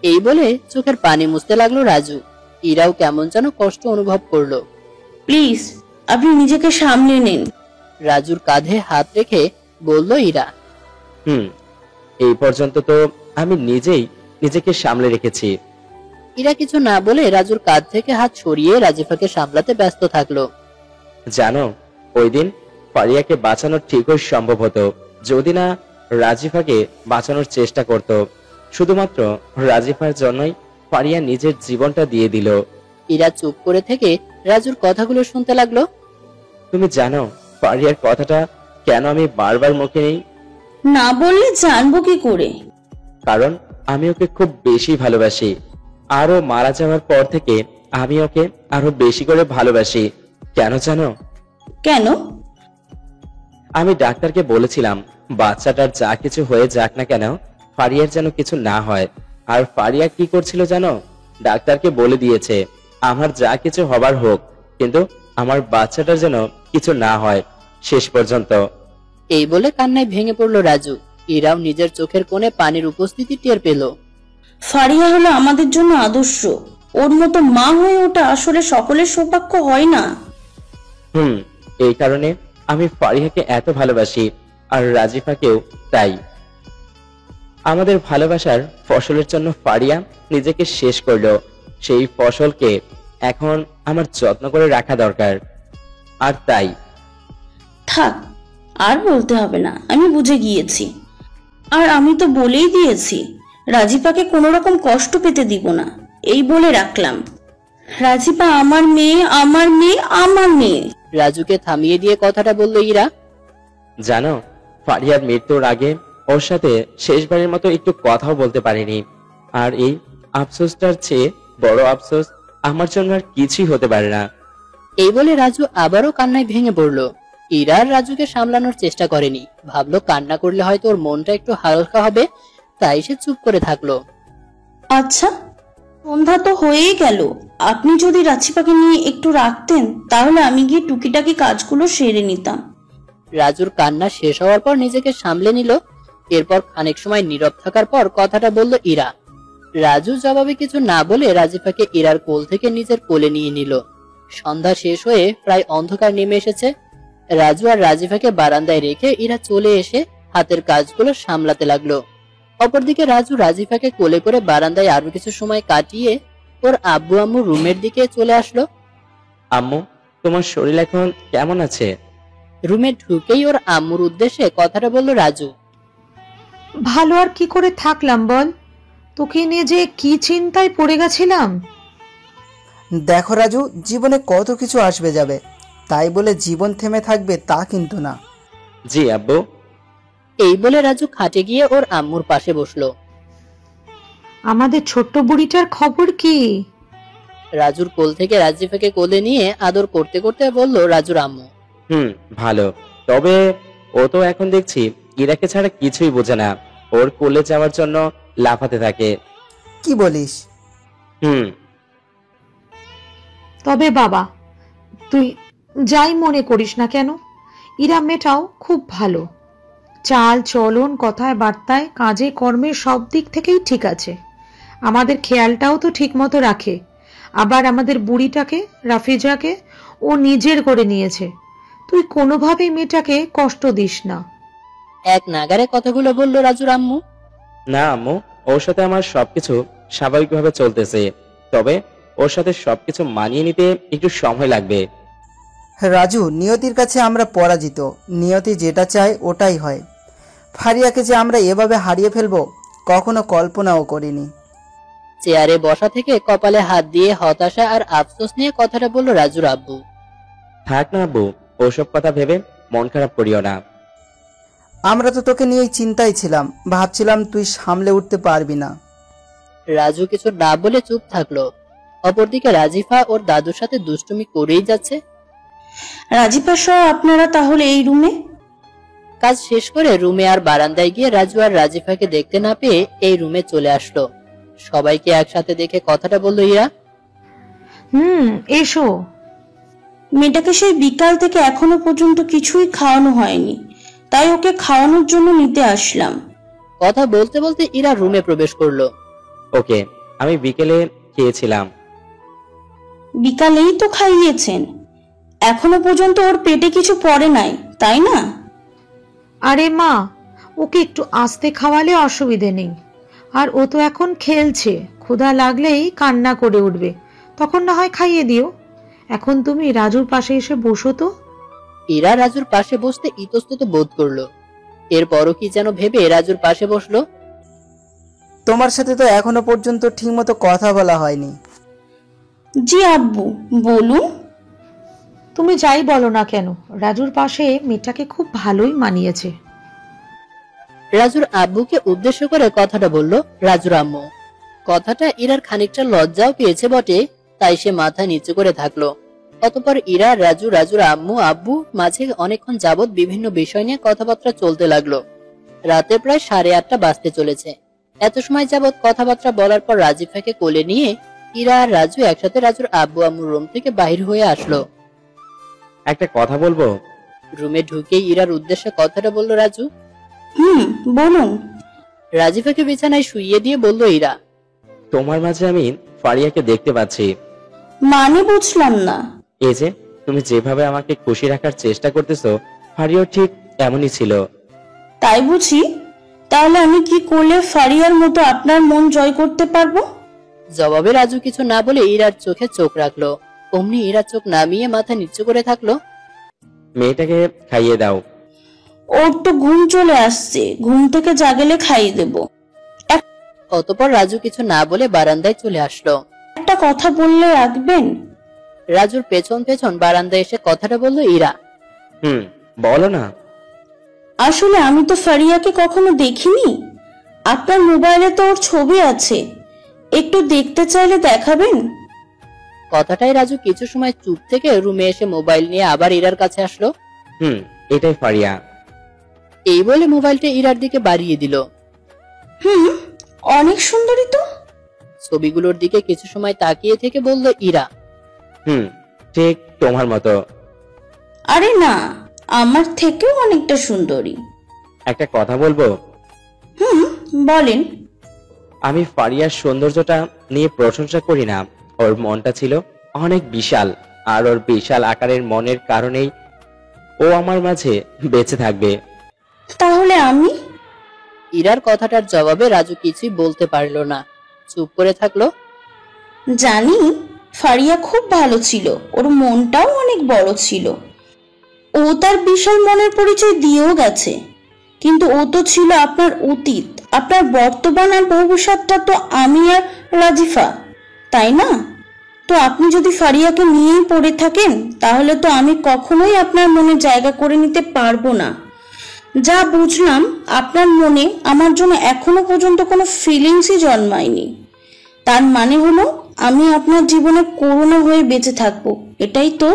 Speaker 1: এই বলে চোখের পানি মুছতে লাগলো রাজু। ইরাও কেমন যেন কষ্ট অনুভব করলো।
Speaker 2: প্লিজ, আপনি নিজেকে সামলে নিন।
Speaker 1: রাজুর কাঁধে হাত রেখে বলল ইরা।
Speaker 3: এই পর্যন্ত তো আমি নিজেই নিজেকে সামলে রেখেছি।
Speaker 1: ইরা কিছু না বলে রাজুর কাঁধ থেকে হাত সরিয়ে রাজিফাকে সামলাতে ব্যস্ত থাকলো।
Speaker 3: জানো, ওই দিন ফারিয়াকে বাঁচানো ঠিকই সম্ভব হতো যদি না রাজিফাকে বাঁচানোর চেষ্টা করত। শুধুমাত্র রাজিফার জন্যই ফারিয়া নিজের জীবনটা দিয়ে দিল।
Speaker 1: ইরা চুপ করে থেকে রাজুর কথাগুলো শুনতে লাগলো।
Speaker 3: তুমি জানো ফারিয়ার কথাটা কেন আমি বারবার মুখে নেই?
Speaker 2: না বললে জানবো কি করে?
Speaker 3: কারণ আমি ওকে খুব বেশি ভালোবাসি। আর ও মারা যাওয়ার পর থেকে আমি ওকে আরো বেশি করে ভালোবাসি। কেন জানো?
Speaker 2: কেন?
Speaker 3: আমি ডাক্তারকে বলেছিলাম বাচ্চাটার যা কিছু হয়ে যাক না কেন ফারিয়ার যেন কিছু না হয়। আর ফারিয়া কি করছিল জানো? ডাক্তারকে বলে দিয়েছে আমার যা কিছু হবার হোক, কিন্তু আমার বাচ্চাটার যেন কিছু না হয় শেষ পর্যন্ত।
Speaker 1: এই বলে কান্নায় ভেঙে পড়লো রাজু। ইরাও নিজের চোখের কোণে পানির উপস্থিতি টের পেল।
Speaker 2: ফারিয়া হলো আমাদের জন্য আদর্শ। ওর মতো মা হয়ে ওটা আসলে সকলের সৌভাগ্য হয় না।
Speaker 3: এই কারণে আমি ফারিয়াকে এত ভালোবাসি, আর রাজিফাকেও তাই। আমাদের ভালোবাসার ফসলের জন্য ফারিয়া নিজেকে শেষ করলো। সেই ফসলকে এখন আমার যত্ন করে রাখা দরকার। আর তাই
Speaker 2: থাক, আর বলতে হবে না, আমি বুঝে গিয়েছি। আর আমি তো বলেই দিয়েছি রাজিপাকে কোনো রকম কষ্ট পেতে দিব না, এই বলে রাখলাম। রাজিপা আমার মেয়ে, আমার মেয়ে, আমার মেয়ে।
Speaker 1: রাজুকে থামিয়ে দিয়ে কথাটা বলল ইরা।
Speaker 3: জানো, ফারিয়ার মৃত্যুর আগে ওর সাথে শেষবারের মতো একটু কথাও বলতে পারিনি। আর এই আফসোসটার চেয়ে বড় আফসোস আমার জন্য আর কিছুই হতে পারে না।
Speaker 1: এই বলে রাজু আবারও কান্নায় ভেঙে পড়লো। ইরা আর রাজুকে সামলানোর চেষ্টা করেনি, ভাবলো কান্না করলে হয়তো ওর মনটা একটু হালকা হবে, তাই সে চুপ করে থাকলো।
Speaker 2: আচ্ছা, সন্ধ্যা তো হয়েই গেল। আপনি যদি রাজিপাকে নিয়ে একটু রাখতেন তাহলে আমি গিয়ে টুকিটাকি কাজগুলো সেরে নিতাম।
Speaker 1: রাজুর কান্না শেষ হওয়ার পর নিজেকে সামলে নিল। এরপর খানিক সময় নীরব থাকার পর কথাটা বলল ইরা। রাজু জবাবে কিছু না বলে রাজিফাকে ইরার কোল থেকে নিজের কোলে নিয়ে নিল। সন্ধ্যা শেষ হয়ে প্রায় অন্ধকার নেমে এসেছে। রাজু আর রাজিফাকে বারান্দায় রেখে ইরা চলে এসে হাতের কাজগুলো সামলাতে লাগলো। অপরদিকে রাজু রাজিফাকে কোলে করে বারান্দায় আরো কিছু সময় কাটিয়ে ওর আব্বু আম্মু রুমের দিকে চলে আসলো।
Speaker 3: আম্মু, তোমার শরীর এখন কেমন আছে?
Speaker 1: রুমে ঢুকেই ওর আম্মুর উদ্দেশ্যে কথাটা বলল রাজু।
Speaker 5: ভালো আর কি করে থাকলাম বল, তোকে নিয়ে যে কি চিন্তায় পড়ে গেছিলাম।
Speaker 6: দেখো রাজু, জীবনে কত কিছু আসবে যাবে, তাই বলে জীবন থেমে থাকবে তা কিন্তু না।
Speaker 3: জি আব্বু।
Speaker 1: এই বলে রাজু খাটে গিয়ে ওর আম্মুর পাশে বসলো।
Speaker 5: আমাদের ছোট্ট বুড়িটার খবর কি?
Speaker 1: রাজুর কোল থেকে রাজিফাকে কোলে নিয়ে আদর করতে করতে বলল রাজুর আম্মু।
Speaker 3: ভালো। তবে ও তো এখন দেখছি ইরাকে ছাড়া কিছুই বোঝে না। ওর কোলে যাওয়ার জন্য লাফাতে থাকে।
Speaker 6: কি বলিস?
Speaker 5: তবে বাবা, তুই যাই মনে করিস না কেন, ইরা মেয়েটাও খুব ভালো। চাল চলন, কথায় বার্তায়, কাজে কর্মে সব দিক থেকেই ঠিক আছে। আমাদের খেয়ালটাও তো ঠিক মতো রাখে। আবার আমাদের বুড়িটাকে, রাফিজাকে ও নিজের করে নিয়েছে। তুই কোনোভাবেই মেয়েটাকে কষ্ট দিস না।
Speaker 1: এক নাগারে কথাগুলো বলল রাজুর আম্মু।
Speaker 3: না আম্মু, ওর সাথে আমার সবকিছু স্বাভাবিকভাবে চলতেছে। তবে ওর সাথে সবকিছু মানিয়ে নিতে একটু সময় লাগবে।
Speaker 6: রাজু, নিয়তির কাছে আমরা পরাজিত। নিয়তি যেটা চায় ওটাই হয়। ফারিয়াকে যে আমরা এভাবে হারিয়ে ফেলবো কখনো কল্পনাও করিনি।
Speaker 1: চেয়ারে বসা থেকে কপালে হাত দিয়ে হতাশা আর আফসোস নিয়ে কথাটা বলল রাজুর আব্বু।
Speaker 3: থাক না আব্বু, ওসব কথা ভেবে মন খারাপ করিও না।
Speaker 6: আমরা তো তোকে নিয়েই চিন্তায় ছিলাম, ভাবছিলাম তুই সামলে উঠতে পারবি না।
Speaker 1: রাজু কিছু না বলে চুপ থাকলো। অপরদিকে রাজিফা ওর দাদুর সাথে দুষ্টুমি করেই যাচ্ছে।
Speaker 2: রাজিপা সহ আপনারা তাহলে এই রুমে?
Speaker 1: কাজ শেষ করে রুমে আর বারান্দায় গিয়ে রাজু আর রাজিফাকে দেখতে না পেয়ে এই রুমে চলে আসলো। সবাইকে একসাথে দেখে কথাটা বলল ইরা।
Speaker 5: এসো।
Speaker 2: মেয়েটাকে সেই বিকাল থেকে এখনো পর্যন্ত কিছুই খাওয়ানো হয়নি, তাই ওকে খাওয়ানোর জন্য নিতে আসলাম।
Speaker 1: কথা বলতে বলতে ইরা রুমে প্রবেশ করলো।
Speaker 3: ওকে, আমি বিকেলে খেয়েছিলাম।
Speaker 2: বিকালেই তো খাইয়েছেন, এখনো পর্যন্ত ওর পেটে কিছু পড়ে নাই, তাই না?
Speaker 5: আরে মা, ওকে একটু আস্তে খাওয়ালে অসুবিধে নেই। আর ও তো এখন খেলছে, ক্ষুধা লাগলেই কান্না করে উঠবে, তখন না হয় খাইয়ে দিও। এখন তুমি রাজুর পাশে এসে বসো তো।
Speaker 1: ইরা রাজুর পাশে বসতে ইতস্তত বোধ করলো। এরপরও কি যেন ভেবে রাজুর পাশে বসলো।
Speaker 6: তোমার সাথে তো এখনো পর্যন্ত ঠিকমতো কথা বলা হয়নি।
Speaker 2: জি আব্বু, বলুন।
Speaker 5: তুমি যাই বলো না কেন, রাজুর পাশে মেয়েটাকে খুব ভালোই মানিয়েছে।
Speaker 1: রাজুর আব্বুকে উদ্দেশ্য করে কথাটা বলল রাজুর আম্মু। কথাটা ইরার খানিকটা লজ্জাও পেয়েছে বটে, তাই সে মাথা নিচু করে থাকলো। অতঃপর ইরা রাজুর আম্মু আব্বু মাঝে অনেকক্ষণ যাবৎ বিভিন্ন বিষয় নিয়ে কথাবার্তা চলতে লাগলো। রাতে প্রায় 8:30 বাজতে চলেছে। এত সময় যাবৎ কথাবার্তা বলার পর রাজিফাকে কোলে নিয়ে ইরা আর রাজু একসাথে রাজুর আব্বু আম্মুর রুম থেকে বাহির হয়ে আসলো।
Speaker 3: একটা কথা বলবো?
Speaker 1: রুমে ঢুকেই ইরার উদ্দেশ্যে কথাটা বলল রাজু।
Speaker 2: বলুন।
Speaker 1: রাজিফাকে বিছানায় শুইয়ে দিয়ে বলল ইরা।
Speaker 3: তোমার মাঝে আমি ফারিয়াকে দেখতে পাচ্ছি।
Speaker 2: মানে বুঝলাম না।
Speaker 3: এই যে তুমি যেভাবে আমাকে খুশি রাখার চেষ্টা করতেছো, ফারিয়াও ঠিক এমনই ছিল।
Speaker 2: তাই বুঝি? তাহলে আমি কি করলে ফারিয়ার মতো আপনার মন জয় করতে পারবো?
Speaker 1: জবাবে রাজু কিছু না বলে ইরার চোখে চোখ রাখলো। অমনি ইরা চোখ নামিয়ে মাথা নিচু করে থাকলো।
Speaker 3: মেয়েটাকে খাইয়ে দাও।
Speaker 2: ওর তো ঘুম চলে আসছে, ঘুম থেকে জাগলে খাইয়ে দেব।
Speaker 1: অতঃপর রাজু কিছু না বলে বারান্দায় চলে আসলো।
Speaker 2: একটা কথা বললে রাখবেন?
Speaker 1: রাজুর পেছন পেছন বারান্দায় এসে কথাটা বলল ইরা।
Speaker 3: বলো না।
Speaker 2: আসলে আমি তো ফারিয়াকে কখনো দেখিনি। আপনার মোবাইলে তো ওর ছবি আছে, একটু দেখতে চাইলে দেখাবেন?
Speaker 1: কথাটাই রাজু কিছু সময় চুপ থেকে রুমে এসে মোবাইল নিয়ে আবার ইরার কাছে আসলো।
Speaker 3: এটাই ফারিয়া।
Speaker 1: এই বলে মোবাইলটা ইরার দিকে বাড়িয়ে দিল।
Speaker 2: অনেক সুন্দরী তো।
Speaker 1: ছবিগুলোর দিকে কিছু সময় তাকিয়ে থেকে বলল ইরা।
Speaker 3: ঠিক তোমার মতো।
Speaker 2: আরে না, আমার থেকেও অনেকটা সুন্দরী।
Speaker 3: একটা কথা বলবো?
Speaker 2: বলেন।
Speaker 3: আমি ফারিয়ার সৌন্দর্যটা নিয়ে প্রশংসা করি না। ওর মনটা ছিল অনেক বিশাল, আর ওর বিশাল আকারের মনের কারণেই ও আমার মাঝে বেঁচে থাকবে।
Speaker 2: তাহলে আমি?
Speaker 1: ইরার কথাটার জবাবে রাজু কিছুই বলতে পারলো না, চুপ করে থাকলো।
Speaker 2: জানি ফারিয়া খুব ভালো ছিল, ওর মনটাও অনেক বড় ছিল। ও তার বিশাল মনের পরিচয় দিয়েও গেছে, কিন্তু ও তো ছিল আপনার অতীত। আপনার বর্তমান আর ভবিষ্যৎটা তো আমি আর রাজিফা, তাই না? তো আপনি যদি ফারিয়াকে নিয়েই পড়ে থাকেন, তাহলে তো আমি কখনোই আপনার মনে জায়গা করে নিতে পারবো না। যা বুঝলাম, আপনার মনে আমার জন্য এখনো পর্যন্ত কোনো ফিলিংসই জন্মায়নি। তার মানে হলো আমি আপনার জীবনে করুণা হয়ে বেঁচে থাকবো, এটাই তো?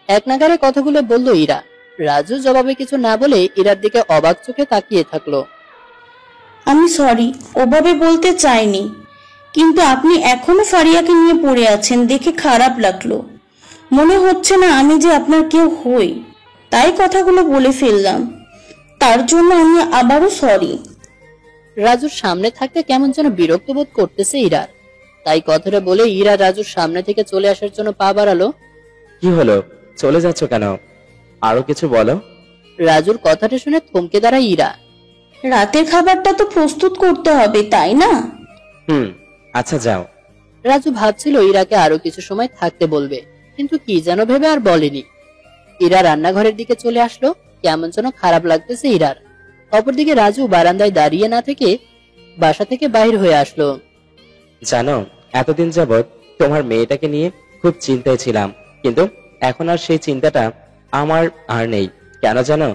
Speaker 1: এক নাগারে কথাগুলো বলল ইরা। রাজু জবাবে কিছু না বলে ইরার দিকে অবাক চোখে তাকিয়ে থাকলো।
Speaker 2: আমি সরি, ওভাবে বলতে চাইনি, কিন্তু আপনি এখনো ফারিয়াকে নিয়ে পড়ে আছেন দেখে খারাপ লাগলো। মনে হচ্ছে না আমি যে আপনার কেউ হই, তাই কথাগুলো বলে ফেললাম। তার জন্য আমি আবারও সরি।
Speaker 1: রাজুর সামনে থাকতে কেমন যেন বিরক্ত বোধ করতেছে ইরার, তাই কথাটা বলে ইরা রাজুর সামনে থেকে চলে আসার জন্য পা বাড়ালো।
Speaker 3: কি হলো, চলে যাচ্ছ কেন? আরো কিছু বলো।
Speaker 1: রাজুর কথাটা শুনে থমকে দাঁড়ায় ইরা।
Speaker 2: রাতের খাবারটা তো প্রস্তুত করতে হবে, তাই না?
Speaker 3: আচ্ছা যাও।
Speaker 1: রাজু ভাবছিল ইরাকে আরো কিছু সময় থাকতে বলবে, কিন্তু কি যেন ভেবে আর বলেনি। ইরা রান্নাঘরের দিকে চলে আসলো। কেমন যেন খারাপ লাগতেছে ইরার। অপরদিকে রাজু বারান্দায় দাঁড়িয়ে না থেকে বাসা থেকে বাহির হয়ে আসলো।
Speaker 3: জানো, এতদিন যাবৎ তোমার মেয়েটাকে নিয়ে খুব চিন্তায় ছিলাম, কিন্তু এখন আর সেই চিন্তাটা আমার আর নেই। কেন জানো?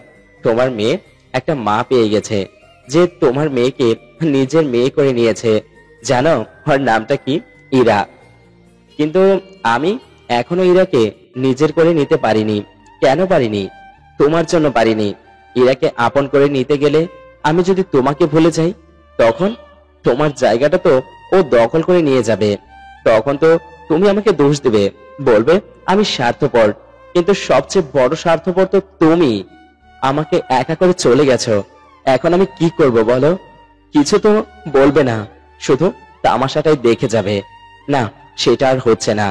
Speaker 3: তোমার মেয়ে একটা মা পেয়ে গেছে, যে তোমার মেয়েকে নিজের মেয়ে করে নিয়েছে। জানো ওর নামটা কি? ইরা। কিন্তু আমি এখনো ইরাকে নিজের করে নিতে পারিনি। কেন পারিনি? তোমার জন্য পারিনি। ইরাকে আপন করে নিতে গেলে আমি যদি তোমাকে ভুলে যাই, তখন তোমার জায়গাটা তো ও দখল করে নিয়ে যাবে। তখন তো তুমি আমাকে দোষ দেবে, বলবে আমি স্বার্থপর। কিন্তু সবচেয়ে বড় স্বার্থপর তো তুমি। আমাকে একা করে চলে গেছো। এখন আমি কি করব বলো? কিছু তো বলবে না, শুধু তামাশাটাই দেখে যাবে। না, সেটা আর হচ্ছে না।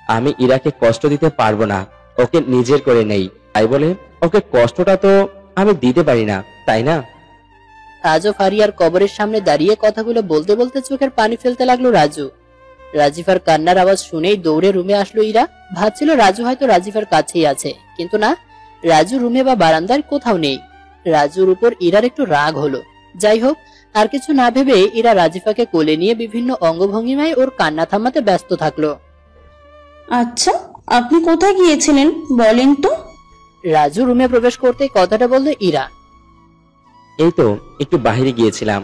Speaker 3: আমি ইরাকে কষ্ট দিতে পারবো না। ওকে নিজের করে নেই, তাই বলে ওকে কষ্টটা তো আমি দিতে পারি না, তাই না?
Speaker 1: আজও ফারিয়ার কবরের সামনে দাঁড়িয়ে কথাগুলো বলতে বলতে চোখের পানি ফেলতে লাগলো রাজু। রাজিফার কান্নার আওয়াজ শুনেই দৌড়ে রুমে আসলো ইরা। ভাবছিল রাজু হয়তো রাজিফার কাছেই আছে, কিন্তু না, রাজু রুমে বা বারান্দার কোথাও নেই। রাজুর উপর ইরার একটু রাগ হলো। যাই হোক, আর কিছু না ভেবে ইরা রাজিফাকে কোলে নিয়ে বিভিন্ন অঙ্গভঙ্গিমায় ওর কান্না থামাতে ব্যস্ত থাকলো।
Speaker 2: আচ্ছা, আপনি কোথায় গিয়েছিলেন বলেন তো?
Speaker 1: রাজু রুমে প্রবেশ করতেই কথাটা বলল ইরা।
Speaker 3: এই তো একটু বাইরে গিয়েছিলাম।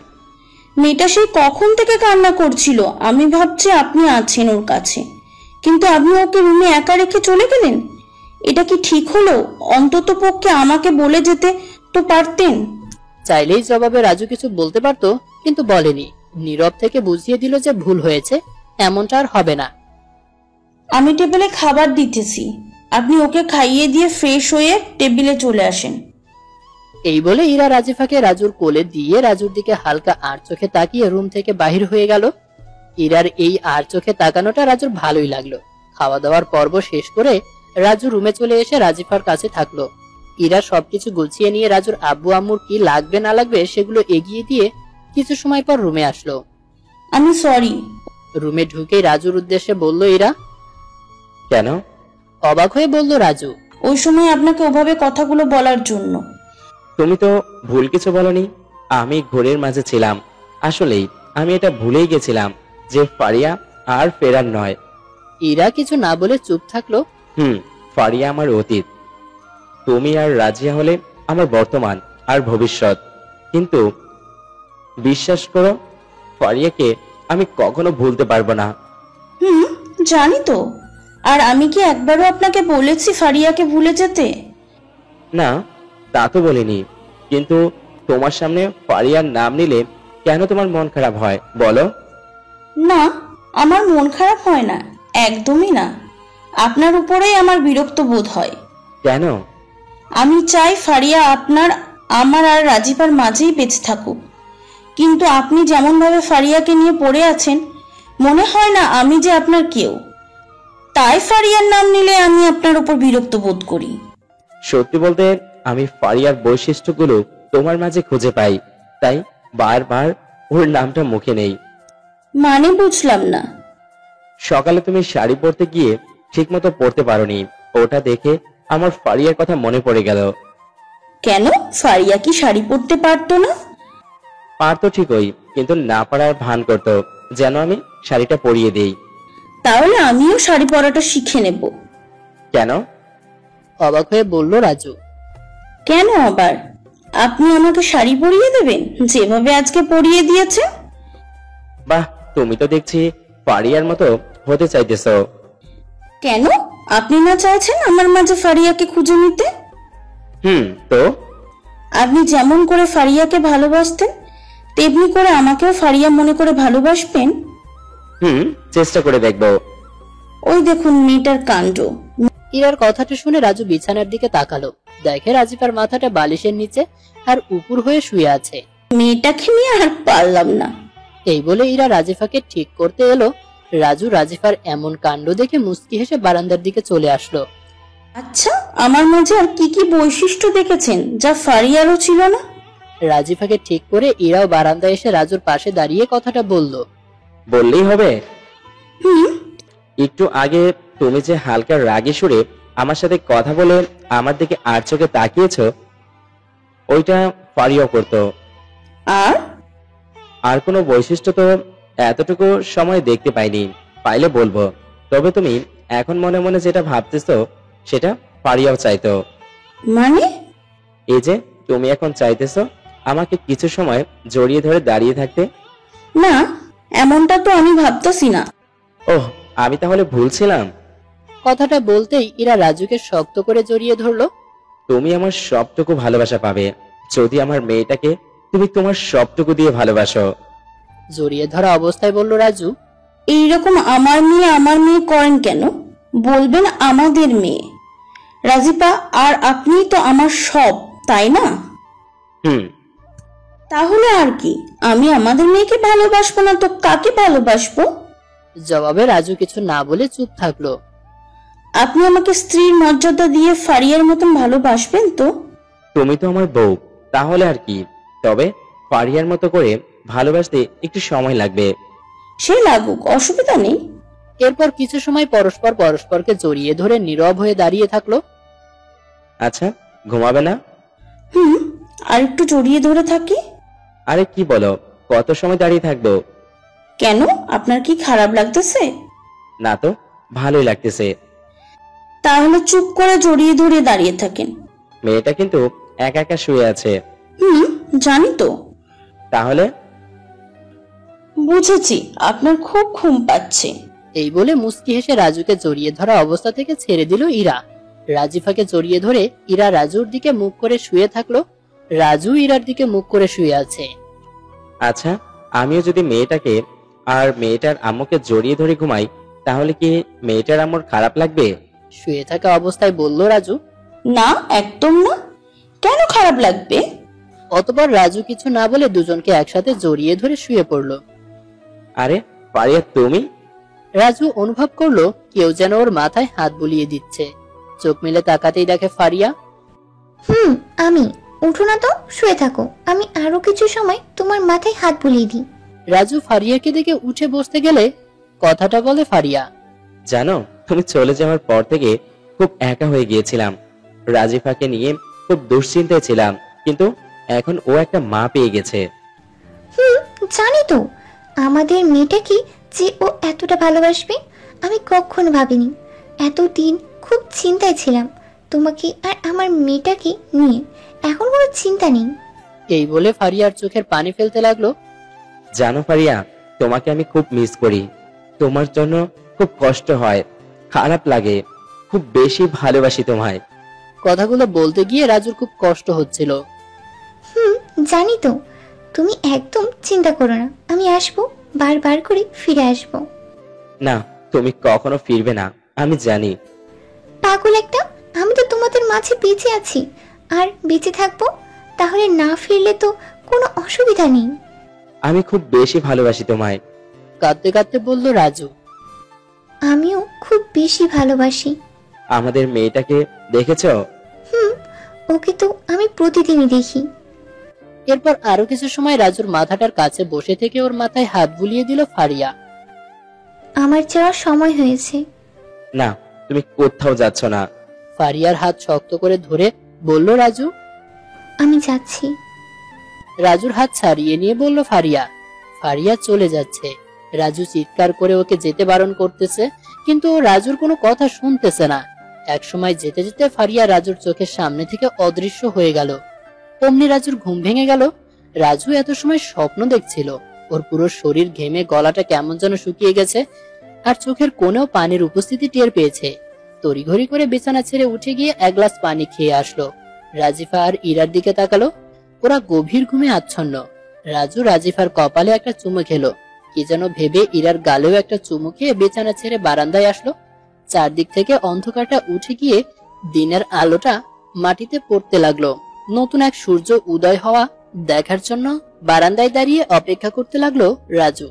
Speaker 2: মেয়েটা সেই কখন থেকে কান্না করছিল, আমি ভাবছি আপনি আছেন ওর কাছে, কিন্তু আপনি ওকে রুমে একা রেখে চলে গেলেন। এটা কি ঠিক হলো? অন্তত পক্ষে আমাকে বলে যেতে তো পারতেন।
Speaker 1: চাইলেই জবাবে রাজু কিছু বলতে পারতো, কিন্তু বলেনি। নীরব থেকে বুঝিয়ে দিল যে ভুল হয়েছে, এমনটা আর হবে না।
Speaker 2: আমি টেবিলে খাবার দিতেছি, আপনি ওকে খাইয়ে দিয়ে ফ্রেশ হয়ে টেবিলে চলে আসেন।
Speaker 1: এই বলে ইরা রাজিফাকে রাজুর কোলে দিয়ে রাজুর দিকে হালকা আর চোখে তাকিয়ে রুম থেকে বাহির হয়ে গেল। ইরার এই আর চোখে তাকানোটা রাজুর ভালোই লাগলো। খাওয়া দাওয়ার পর্ব শেষ করে রাজু রুমে চলে এসে রাজিফার কাছে থাকলো। ইরা সবকিছু গুছিয়ে নিয়ে রাজুর আব্বু আম্মুর কি লাগবে না লাগবে সেগুলো এগিয়ে দিয়ে কিছু সময় পর রুমে আসলো।
Speaker 2: আমি সরি।
Speaker 1: রুমে ঢুকেই রাজুর উদ্দেশ্যে বলল ইরা।
Speaker 3: কেন?
Speaker 1: অবাক হয়ে বলল রাজু।
Speaker 2: ওই সময় আপনাকে ওভাবে কথাগুলো বলার জন্য।
Speaker 3: তুমি তো ভুল কিছু বলনি। আমি ঘোরের মাঝে ছিলাম। আসলেই আমি এটা ভুলেই গেছিলাম যে ফারিয়া আর ফেরার নয়।
Speaker 1: ইরা কিছু না বলে চুপ থাকলো।
Speaker 3: ফারিয়া আমার অতীত। তুমি আর রাজিয়া হলে আমার বর্তমান আর ভবিষ্যৎ। কিন্তু বিশ্বাস করো, ফারিয়াকে আমি কখনো ভুলতে পারবো না।
Speaker 2: জানি তো। আর আমি কি একবারও আপনাকে বলেছি ফারিয়াকে ভুলে যেতে?
Speaker 3: না, তা তো বলিনি, কিন্তু তোমার সামনে ফারিয়ার নাম নিলে কেন তোমার মন খারাপ হয় বলো?
Speaker 2: না, আমার মন খারাপ হয় না, একদমই না। আপনার উপরেই আমার বিরক্ত বোধ হয়।
Speaker 3: কেন?
Speaker 2: আমি চাই ফারিয়া আমার আর রাজিফার মাঝেই বেঁচে থাকুক, কিন্তু আপনি যেমন ভাবে ফারিয়াকে নিয়ে পড়ে আছেন, মনে হয় না আমি যে আপনার কেউ। তাই ফারিয়ার নাম নিলে আমি আপনার উপর বিরক্ত বোধ করি।
Speaker 3: সত্যি বলতে আমি ফারিয়ার বৈশিষ্ট্যগুলো তোমার মাঝে খুঁজে পাই, তাই বারবার ওর নামটা মুখে নেই।
Speaker 2: মানে বুঝলাম না।
Speaker 3: সকালে তুমি শাড়ি পরতে গিয়ে ঠিক মতো পরতে পারোনি, ওটা দেখে আমার ফারিয়ার কথা মনে পড়ে গেল।
Speaker 2: কেন, ফারিয়া কি শাড়ি পরতে পারতো না?
Speaker 3: পারতো ঠিকই, কিন্তু না পারার ভান করতো যেন আমি শাড়িটা পরিয়ে দেই।
Speaker 2: তাহলে আমিও শাড়ি পরাটা শিখে নেব।
Speaker 3: কেন?
Speaker 1: অবাক হয়ে বলল রাজু।
Speaker 2: কেন আবার? আপনি আমাকে শাড়ি পরিয়ে দেবেন যেভাবে আজকে পরিয়ে দিয়েছেন।
Speaker 3: বাহ, তুমি তো দেখছি ফারিয়ার মতো হতে চাইতেছো।
Speaker 2: কেন, আপনি না চাইছেন আমার মাঝে ফারিয়াকে খুঁজে নিতে?
Speaker 3: তো
Speaker 2: আপনি যেমন করে ফারিয়াকে ভালোবাসতেন, তেমনি করে আমাকেও ফারিয়া মনে করে ভালোবাসবেন।
Speaker 3: চেষ্টা করে দেখবো।
Speaker 2: ওই দেখুন মেয়েটার কাণ্ড।
Speaker 1: ইরার কথাটা শুনে রাজু বিছানার দিকে তাকালো। দেখে রাজিফার মাথাটা বালিশের নিচে আর উপর হয়ে শুয়ে আছে।
Speaker 2: মেয়েটাকে নিয়ে আর পারলাম না।
Speaker 1: এই বলে ইরা রাজিফাকে ঠিক করতে এলো। রাজু রাজিফার এমন কাণ্ড দেখে মুচকি হেসে বারান্দার দিকে চলে আসলো।
Speaker 2: আচ্ছা, আমার মাঝে আর কি কি বৈশিষ্ট্য দেখেছেন যা ফারিয়ারও ছিল না?
Speaker 1: রাজিফাকে ঠিক করে ইরাও বারান্দায় এসে রাজুর পাশে দাঁড়িয়ে কথাটা বলল।
Speaker 3: বললেই হবে? একটু আগে তুমি যে হালকা রাগে সুরে আমার সাথে কথা বলে আমার দিকে আর চোখে তাকিয়েছো, ওইটা ফারিয়াও করতো। আর কোনো বৈশিষ্ট্য তো এতটুকু সময় দেখতে পাইনি, পাইলে বলবো। তবে তুমি এখন মনে মনে যেটা ভাবতেছো সেটা ফারিয়াও চাইতো।
Speaker 2: মানে?
Speaker 3: এই যে তুমি এখন চাইতেছো আমাকে কিছু সময় জড়িয়ে ধরে দাঁড়িয়ে থাকতে।
Speaker 2: না, এমনটা তো আমি ভাবতেছি না।
Speaker 3: ওহ, আমি তাহলে ভুলছিলাম।
Speaker 1: কথাটা বলতেই ইরা রাজুকে শক্ত করে জড়িয়ে ধরলো।
Speaker 3: তুমি আমার সবটুকু ভালোবাসা পাবে যদি আমার মেয়েটাকে তুমি তোমার সবটুকু দিয়ে ভালোবাসো।
Speaker 1: জড়িয়ে ধরা অবস্থায় বলল রাজু।
Speaker 2: এইরকম আমার মেয়ে করেন কেন? বলবেন আমাদের মেয়ে। রাজিপা আর আপনি তো আমার সব, তাই না? তাহলে আর কি, আমি আমাদের মেয়েকে ভালোবাসবো না তো কাকে ভালোবাসবো?
Speaker 1: জবাবে রাজু কিছু না বলে চুপ থাকলো।
Speaker 2: আপনি আমাকে স্ত্রীর মর্যাদা দিয়ে ফারিয়ার মতন ভালোবাসবেন তো?
Speaker 3: তুমি তো আমার বউ, তাহলে আর কি। তবে ফারিয়ার মতো করে ভালোবাসতে একটু সময় লাগবে।
Speaker 2: সে লাগুক, অসুবিধা নেই।
Speaker 1: এরপর কিছু সময় পরস্পর পরস্পরকে জড়িয়ে ধরে নীরব হয়ে দাঁড়িয়ে থাকলো।
Speaker 3: আচ্ছা, ঘুমাবে না?
Speaker 2: আর একটু জড়িয়ে ধরে থাকি।
Speaker 3: আরে কি বলো, কত সময় দাঁড়িয়ে থাকবো?
Speaker 2: কেন, আপনার কি খারাপ লাগতেছে?
Speaker 3: না তো, ভালোই লাগতেছে।
Speaker 2: তাহলে চুপ করে জড়িয়ে ধরে দাঁড়িয়ে থাকেন।
Speaker 3: মেয়েটা কিন্তু একা একা শুয়ে আছে।
Speaker 2: জানি তো।
Speaker 3: তাহলে?
Speaker 2: বুঝেছি, আপনার খুব ঘুম পাচ্ছে।
Speaker 1: এই বলে মুস্কি হেসে রাজুকে জড়িয়ে ধরা অবস্থা থেকে ছেড়ে দিল ইরা। রাজিফাকে জড়িয়ে ধরে ইরা রাজুর দিকে মুখ করে শুয়ে থাকলো। রাজু ইরার দিকে মুখ করে শুয়ে আছে।
Speaker 3: আচ্ছা, আমিও যদি মেয়েটাকে আর মেয়েটার আম্মুকে জড়িয়ে ধরে ঘুমাই, তাহলে কি মেয়েটার আম্মুর খারাপ লাগবে?
Speaker 1: শুয়ে থাকা অবস্থায় বলল রাজু।
Speaker 2: না, একদম না। কেন খারাপ লাগবে?
Speaker 1: অতঃপর রাজু কিছু না বলে দুজনকে একসাথে জড়িয়ে ধরে শুয়ে পড়ল।
Speaker 3: আরে পারিয়া, তুমি?
Speaker 1: রাজু অনুভব করলো কেউ যেন ওর মাথায় হাত বুলিয়ে দিচ্ছে। চোখ মেলে তাকাতেই দেখে ফারিয়া।
Speaker 4: আমি। উঠো না তো, শুয়ে থাকো, আমি আরো কিছু সময় তোমার মাথায় হাত বুলিয়ে দিই।
Speaker 1: রাজু ফারিয়াকে দেখে উঠে বসতে গেলে কথাটা বলে ফারিয়া।
Speaker 3: জানো, তুমি চলে যাওয়ার পর থেকে খুব একা হয়ে গিয়েছিলাম। রাজিফাকে নিয়ে খুব দুশ্চিন্তায় ছিলাম, কিন্তু এখন ও একটা মা পেয়ে গেছে।
Speaker 4: জানি তো আমাদের মেয়েটা কি যে ও এতটা ভালোবাসবে, আমি কখনো ভাবিনি। এতদিন খুব চিন্তায় ছিলাম তোমাকে আর আমার মেয়েটাকে নিয়ে, এখন কোনো চিন্তা নেই।
Speaker 1: এই বলে ফারিয়ার চোখের পানি ফেলতে লাগলো।
Speaker 3: জানো ফারিয়া, তোমাকে আমি খুব মিস করি। তোমার জন্য খুব কষ্ট হয়, খারাপ লাগে, খুব বেশি ভালোবাসি তোমায়।
Speaker 1: কথাগুলো বলতে গিয়ে রাজুর খুব কষ্ট হচ্ছিল।
Speaker 4: জানি তো, তুমি একদম চিন্তা করো না, আমি আসবো, বারবার করে ফিরে আসবো।
Speaker 3: না, তুমি কখনো ফিরবে না, আমি জানি।
Speaker 4: পাগল একটা, আমি তো তোমাদের মাঝে বেঁচে আছি আর বেঁচে থাকবো, তাহলে না ফিরলে তো কোনো অসুবিধা নেই।
Speaker 3: আমি খুব বেশি ভালোবাসি তোমায়।
Speaker 1: কাঁদতে কাঁদতে বলল রাজু।
Speaker 4: আমিও খুব বেশি ভালোবাসি।
Speaker 3: আমাদের মেয়েটাকে দেখেছো?
Speaker 4: ওকে তো আমি প্রতিদিনই দেখি।
Speaker 1: এরপর আরো কিছু সময় রাজুর মাথাটার কাছে বসে থেকে ওর মাথায় হাত বুলিয়ে দিল ফারিয়া।
Speaker 4: আমার যাওয়ার সময় হয়েছে।
Speaker 3: না, তুমি কোথাও যাচ্ছ না।
Speaker 1: ফারিয়ার হাত শক্ত করে ধরে বলল রাজু।
Speaker 4: আমি যাচ্ছি।
Speaker 1: রাজুর হাত ছাড়িয়ে নিয়ে বলল ফারিয়া। ফারিয়া চলে যাচ্ছে। রাজু চিৎকার করে ওকে যেতে বারণ করতেছে, কিন্তু ও রাজুর কোনো কথা শুনতেছে না। এক সময় যেতে যেতে ফারিয়া রাজুর চোখের সামনে থেকে অদৃশ্য হয়ে গেল। অমনি রাজুর ঘুম ভেঙে গেল। রাজু এত সময় স্বপ্ন দেখছিল। ওর পুরো শরীর ঘেমে গলাটা কেমন যেন শুকিয়ে গেছে, আর চোখের কোণেও পানির উপস্থিতি টের পেয়েছে। তড়িঘড়ি করে বিছানা ছেড়ে উঠে গিয়ে এক গ্লাস পানি খেয়ে আসলো। রাজিফা আর ইরার দিকে তাকালো। ওরা গভীর ঘুমে আচ্ছন্ন। রাজু রাজিফার কপালে একটা চুমু খেলো। কি যেন ভেবে ইরার গালেও একটা চুমু খেয়ে বিছানা ছেড়ে বারান্দায় আসলো। চারদিক থেকে অন্ধকারটা উঠে গিয়ে দিনের আলোটা মাটিতে পড়তে লাগলো। নতুন এক সূর্য উদয় হওয়া দেখার জন্য বারান্দায় দাঁড়িয়ে অপেক্ষা করতে লাগলো রাজু।